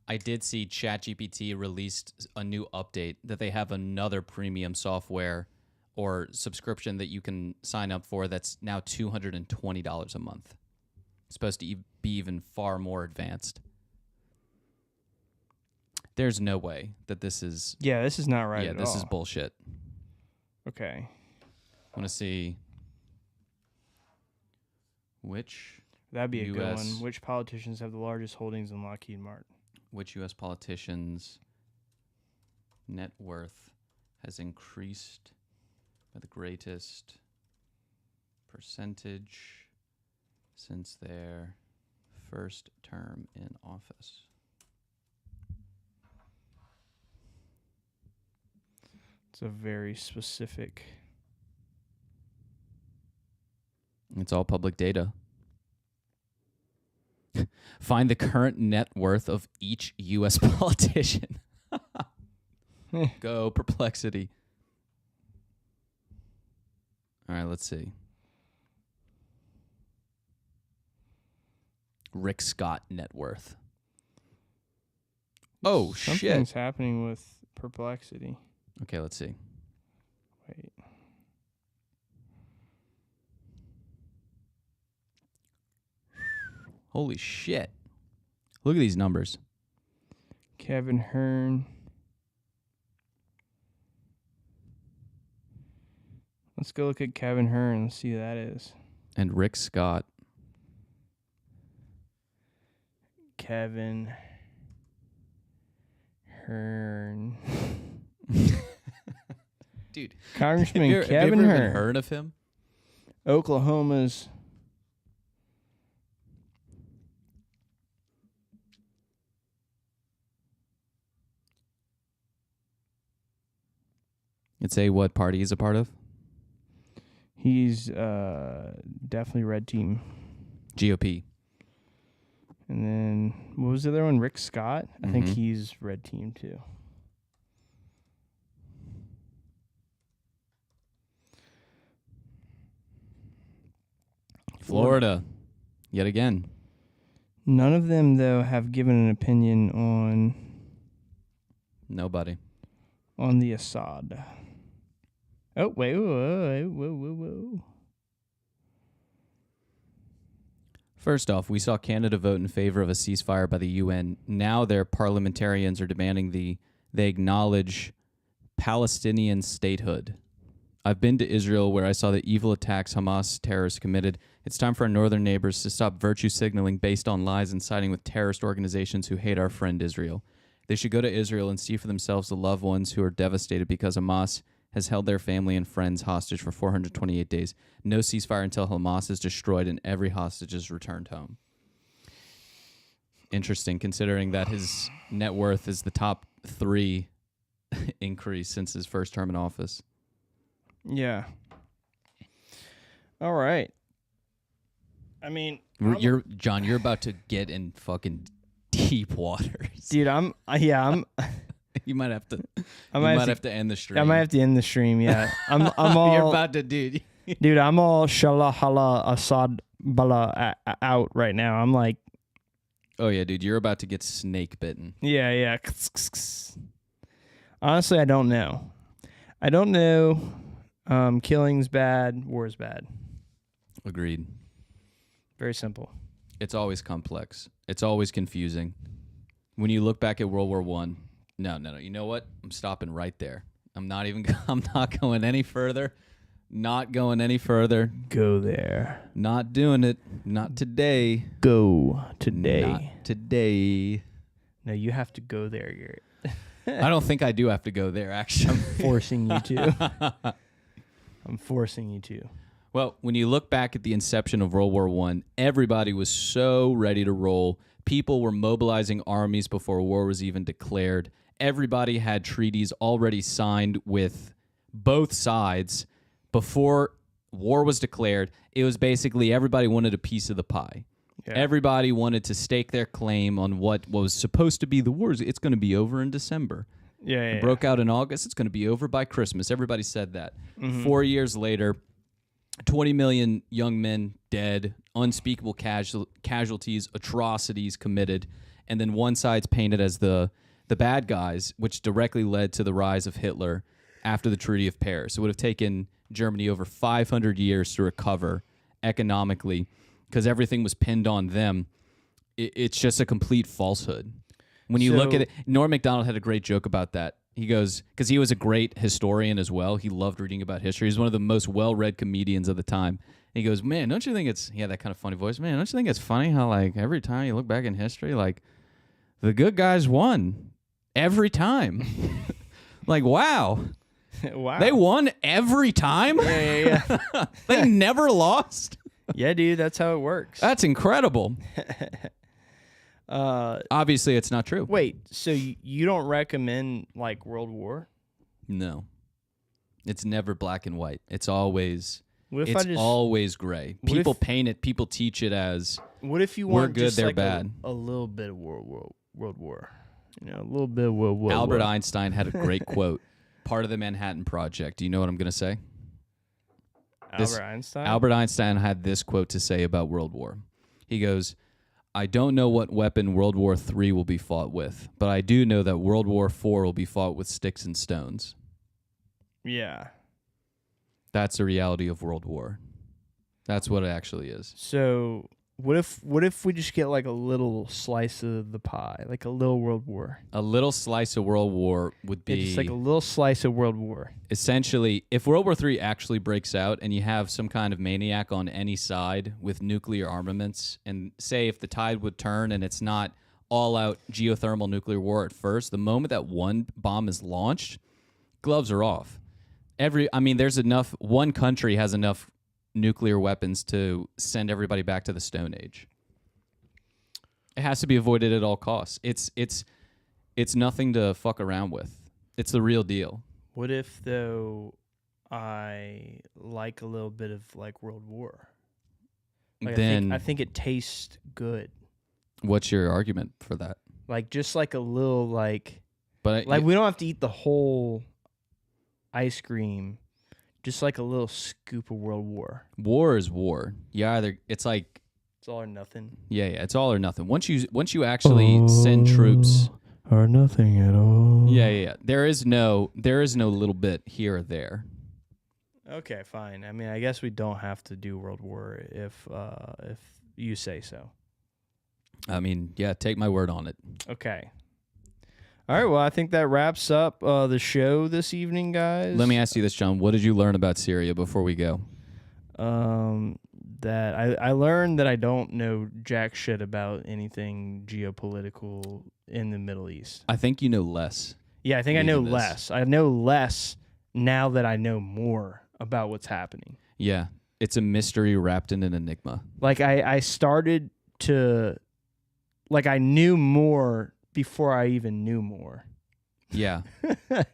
[SPEAKER 2] I did see ChatGPT released a new update that they have another premium software or subscription that you can sign up for that's now $220 a month. It's supposed to be even far more advanced. There's no way that this is...
[SPEAKER 1] Yeah, this is not right
[SPEAKER 2] Yeah,
[SPEAKER 1] at
[SPEAKER 2] this
[SPEAKER 1] all.
[SPEAKER 2] is bullshit.
[SPEAKER 1] Okay.
[SPEAKER 2] I want to see which...
[SPEAKER 1] That'd be a good one. Which politicians have the largest holdings in Lockheed Martin?
[SPEAKER 2] Which U.S. politicians' net worth has increased by the greatest percentage since their first term in office?
[SPEAKER 1] It's a very specific...
[SPEAKER 2] It's all public data. Find the current net worth of each U.S. politician. Go, Perplexity. All right, let's see. Rick Scott net worth. Oh, shit.
[SPEAKER 1] Something's happening with Perplexity.
[SPEAKER 2] Okay, let's see.
[SPEAKER 1] Wait.
[SPEAKER 2] Holy shit. Look at these numbers.
[SPEAKER 1] Kevin Hearn. Let's go look at Kevin Hearn and see who that is.
[SPEAKER 2] And Rick Scott.
[SPEAKER 1] Kevin Hearn.
[SPEAKER 2] Dude.
[SPEAKER 1] Congressman
[SPEAKER 2] have you
[SPEAKER 1] Kevin
[SPEAKER 2] ever
[SPEAKER 1] Hearn.
[SPEAKER 2] even heard of him?
[SPEAKER 1] Oklahoma's
[SPEAKER 2] It's a what party he's a part of?
[SPEAKER 1] He's definitely red team.
[SPEAKER 2] GOP.
[SPEAKER 1] And then what was the other one? Rick Scott? I think
[SPEAKER 2] Mhm.
[SPEAKER 1] he's red team too.
[SPEAKER 2] Florida. Yet again.
[SPEAKER 1] None of them though have given an opinion on
[SPEAKER 2] Nobody.
[SPEAKER 1] on the Assad. Oh, wait, whoa.
[SPEAKER 2] First off, we saw Canada vote in favor of a ceasefire by the UN. Now their parliamentarians are demanding they acknowledge Palestinian statehood. I've been to Israel where I saw the evil attacks Hamas terrorists committed. It's time for our northern neighbors to stop virtue signaling based on lies and siding with terrorist organizations who hate our friend Israel. They should go to Israel and see for themselves the loved ones who are devastated because Hamas has held their family and friends hostage for 428 days. No ceasefire until Hamas is destroyed and every hostage is returned home. Interesting, considering that his net worth is the top 3 increase since his first term in office.
[SPEAKER 1] Yeah. All right. I mean,
[SPEAKER 2] you're about to get in fucking deep waters,
[SPEAKER 1] dude.
[SPEAKER 2] You might have to. You might have to end the stream.
[SPEAKER 1] I might have to end the stream. Yeah, I'm all.
[SPEAKER 2] You're about to, dude.
[SPEAKER 1] Dude, I'm all Shalahala Assad Bala out right now. I'm like,
[SPEAKER 2] oh yeah, dude, you're about to get snake bitten.
[SPEAKER 1] Yeah. Honestly, I don't know. Killing's bad. War's bad.
[SPEAKER 2] Agreed.
[SPEAKER 1] Very simple.
[SPEAKER 2] It's always complex. It's always confusing. When you look back at World War I, no. You know what? I'm stopping right there. I'm not going any further. Not going any further.
[SPEAKER 1] Go there.
[SPEAKER 2] Not doing it. Not today.
[SPEAKER 1] Go today.
[SPEAKER 2] Not today.
[SPEAKER 1] No, you have to go there, Garrett.
[SPEAKER 2] I don't think I do have to go there, actually.
[SPEAKER 1] I'm forcing you to. I'm forcing you to.
[SPEAKER 2] Well, when you look back at the inception of World War I, everybody was so ready to roll. People were mobilizing armies before war was even declared. Everybody had treaties already signed with both sides before war was declared. It was basically everybody wanted a piece of the pie. Yeah. Everybody wanted to stake their claim on what was supposed to be the wars. It's going to be over in December. It broke out in August. It's going to be over by Christmas. Everybody said that. 4 years later, 20 million young men dead, unspeakable casualties, atrocities committed, and then one side's painted as the bad guys, which directly led to the rise of Hitler after the Treaty of Paris. It would have taken Germany over 500 years to recover economically because everything was pinned on them. It's just a complete falsehood. When you look at it, Norm Macdonald had a great joke about that. He goes, because he was a great historian as well. He loved reading about history. He's one of the most well-read comedians of the time. And he goes, man, don't you think it's, he had that kind of funny voice, man, don't you think it's funny how, like, every time you look back in history, like, the good guys won every time. Like, wow.
[SPEAKER 1] Wow.
[SPEAKER 2] They won every time?
[SPEAKER 1] Yeah.
[SPEAKER 2] They never lost?
[SPEAKER 1] Yeah, dude, that's how it works.
[SPEAKER 2] That's incredible. Obviously, it's not true.
[SPEAKER 1] Wait, so you don't recommend, like, World War?
[SPEAKER 2] No. It's never black and white. It's always always gray. People paint it, people teach it as
[SPEAKER 1] what if you
[SPEAKER 2] we're
[SPEAKER 1] want
[SPEAKER 2] good,
[SPEAKER 1] just
[SPEAKER 2] they're
[SPEAKER 1] like
[SPEAKER 2] bad.
[SPEAKER 1] A little bit of World War. You know, a little bit of World War.
[SPEAKER 2] Albert Einstein had a great quote. Part of the Manhattan Project. Do you know what I'm going to say? Albert Einstein had this quote to say about World War. He goes, I don't know what weapon World War III will be fought with, but I do know that World War IV will be fought with sticks and stones.
[SPEAKER 1] Yeah.
[SPEAKER 2] That's the reality of World War. That's what it actually is.
[SPEAKER 1] So what if we just get like a little slice of the pie, like a little World War?
[SPEAKER 2] A little slice of World War would be...
[SPEAKER 1] Just like a little slice of World War.
[SPEAKER 2] Essentially, if World War III actually breaks out and you have some kind of maniac on any side with nuclear armaments, and say if the tide would turn and it's not all-out geothermal nuclear war at first, the moment that one bomb is launched, gloves are off. There's enough... One country has enough nuclear weapons to send everybody back to the Stone Age. It has to be avoided at all costs. It's nothing to fuck around with. It's the real deal.
[SPEAKER 1] What if though I like a little bit of like World War? Like,
[SPEAKER 2] then
[SPEAKER 1] I think it tastes good.
[SPEAKER 2] What's your argument for that?
[SPEAKER 1] Like just like a little like,
[SPEAKER 2] but
[SPEAKER 1] like we don't have to eat the whole ice cream. Just like a little scoop of World War.
[SPEAKER 2] War is war. It's like
[SPEAKER 1] it's all or nothing.
[SPEAKER 2] Yeah, it's all or nothing. Once you actually send troops
[SPEAKER 1] or nothing at all.
[SPEAKER 2] Yeah. There is no little bit here or there.
[SPEAKER 1] Okay, fine. I mean, I guess we don't have to do World War if you say so.
[SPEAKER 2] I mean, yeah, take my word on it.
[SPEAKER 1] Okay. All right, well, I think that wraps up the show this evening, guys.
[SPEAKER 2] Let me ask you this, John. What did you learn about Syria before we go?
[SPEAKER 1] That I learned that I don't know jack shit about anything geopolitical in the Middle East.
[SPEAKER 2] I think you know less.
[SPEAKER 1] Yeah, I think I know less. I know less now that I know more about what's happening.
[SPEAKER 2] Yeah, it's a mystery wrapped in an enigma.
[SPEAKER 1] Like I started to, like I knew more before I even knew more.
[SPEAKER 2] Yeah,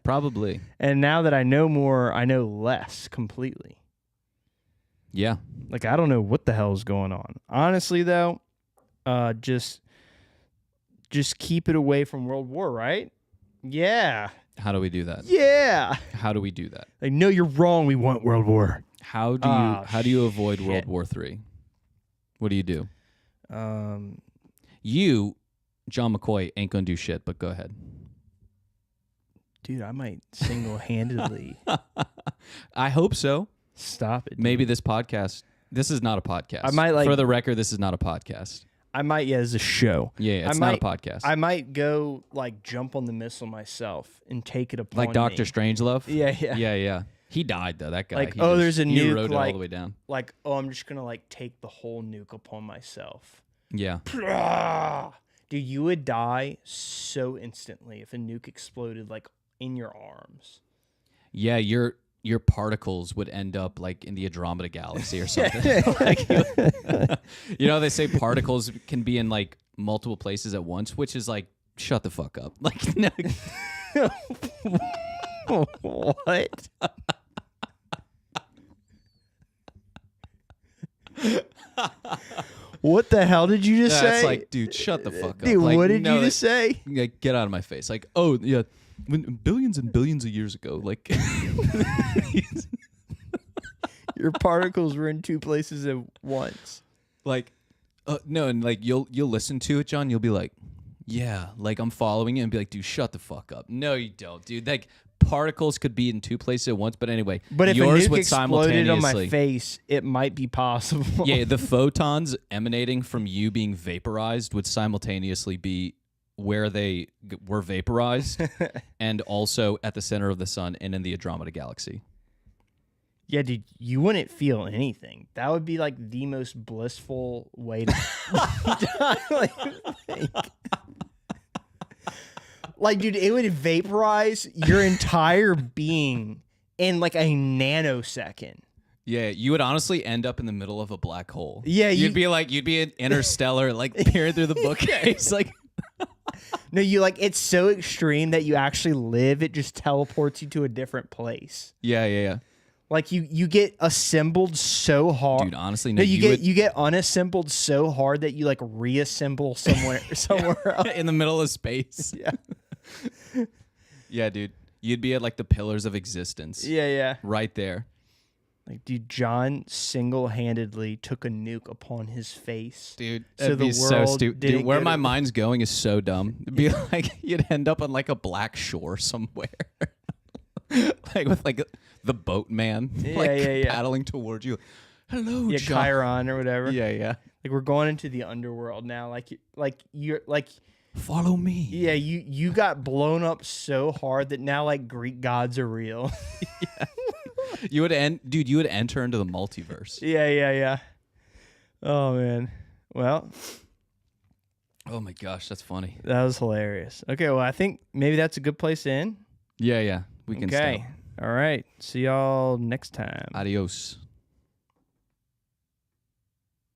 [SPEAKER 2] probably.
[SPEAKER 1] And now that I know more, I know less completely.
[SPEAKER 2] Yeah.
[SPEAKER 1] Like, I don't know what the hell is going on. Honestly, though, just keep it away from World War, right? Yeah.
[SPEAKER 2] How do we do that?
[SPEAKER 1] Yeah.
[SPEAKER 2] How do we do that?
[SPEAKER 1] Like, no, you're wrong. We want World War.
[SPEAKER 2] How do you avoid World War III? What do you do? You, John McCoy, ain't gonna do shit, but go ahead.
[SPEAKER 1] Dude, I might single-handedly.
[SPEAKER 2] I hope so.
[SPEAKER 1] Stop it. Dude.
[SPEAKER 2] Maybe this podcast. This is not a podcast.
[SPEAKER 1] I might
[SPEAKER 2] for the record, this is not a podcast.
[SPEAKER 1] I might, as a show.
[SPEAKER 2] Yeah, it's not a podcast.
[SPEAKER 1] I might go like jump on the missile myself and take it upon
[SPEAKER 2] like Dr.
[SPEAKER 1] me.
[SPEAKER 2] Strangelove.
[SPEAKER 1] Yeah.
[SPEAKER 2] He died though. That guy.
[SPEAKER 1] Like,
[SPEAKER 2] he
[SPEAKER 1] there's a nuke.
[SPEAKER 2] He rode it
[SPEAKER 1] like,
[SPEAKER 2] all the way down.
[SPEAKER 1] Like, I'm just gonna like take the whole nuke upon myself.
[SPEAKER 2] Yeah.
[SPEAKER 1] Dude, you would die so instantly if a nuke exploded like in your arms.
[SPEAKER 2] Yeah, your particles would end up like in the Andromeda galaxy or something. You know, they say particles can be in like multiple places at once, which is like, shut the fuck up. Like, no.
[SPEAKER 1] What? What the hell did you just say?
[SPEAKER 2] It's like, dude, shut the fuck up.
[SPEAKER 1] Dude,
[SPEAKER 2] like,
[SPEAKER 1] what did you just say?
[SPEAKER 2] Like, get out of my face. Like, oh yeah, billions and billions of years ago, like
[SPEAKER 1] your particles were in two places at once.
[SPEAKER 2] Like, no, and like you'll listen to it, John. You'll be like, yeah, like I'm following it, and be like, dude, shut the fuck up. No, you don't, dude. Like, particles could be in two places at once, but anyway.
[SPEAKER 1] But if
[SPEAKER 2] yours
[SPEAKER 1] a nuke
[SPEAKER 2] would
[SPEAKER 1] exploded on my face, it might be possible.
[SPEAKER 2] Yeah, the photons emanating from you being vaporized would simultaneously be where they were vaporized and also at the center of the sun and in the Andromeda galaxy.
[SPEAKER 1] Yeah, dude, you wouldn't feel anything. That would be like the most blissful way to like, dude, it would vaporize your entire being in like a nanosecond.
[SPEAKER 2] Yeah, you would honestly end up in the middle of a black hole.
[SPEAKER 1] Yeah,
[SPEAKER 2] you'd be an interstellar, like peering through the bookcase, like.
[SPEAKER 1] No, you like it's so extreme that you actually live. It just teleports you to a different place.
[SPEAKER 2] Yeah.
[SPEAKER 1] Like you get assembled so hard.
[SPEAKER 2] Dude, honestly,
[SPEAKER 1] no, you get unassembled so hard that you like reassemble somewhere else
[SPEAKER 2] in the middle of space.
[SPEAKER 1] Yeah.
[SPEAKER 2] Yeah, dude. You'd be at like the pillars of existence.
[SPEAKER 1] Yeah.
[SPEAKER 2] Right there.
[SPEAKER 1] Like, dude, John single-handedly took a nuke upon his face.
[SPEAKER 2] Dude,
[SPEAKER 1] so the world
[SPEAKER 2] so stupid. Dude, where my
[SPEAKER 1] it.
[SPEAKER 2] mind's going is so dumb. It'd be like you'd end up on like a black shore somewhere. Like with like the boatman paddling towards you. Hello,
[SPEAKER 1] yeah,
[SPEAKER 2] John.
[SPEAKER 1] Chiron or whatever.
[SPEAKER 2] Yeah.
[SPEAKER 1] Like we're going into the underworld now. Like you're like
[SPEAKER 2] follow me.
[SPEAKER 1] Yeah, you got blown up so hard that now like Greek gods are real.
[SPEAKER 2] Yeah. You would enter into the multiverse.
[SPEAKER 1] Yeah. Oh man. Well.
[SPEAKER 2] Oh my gosh, that's funny.
[SPEAKER 1] That was hilarious. Okay, well I think maybe that's a good place to end.
[SPEAKER 2] Yeah. We can stop.
[SPEAKER 1] All right. See y'all next time.
[SPEAKER 2] Adios.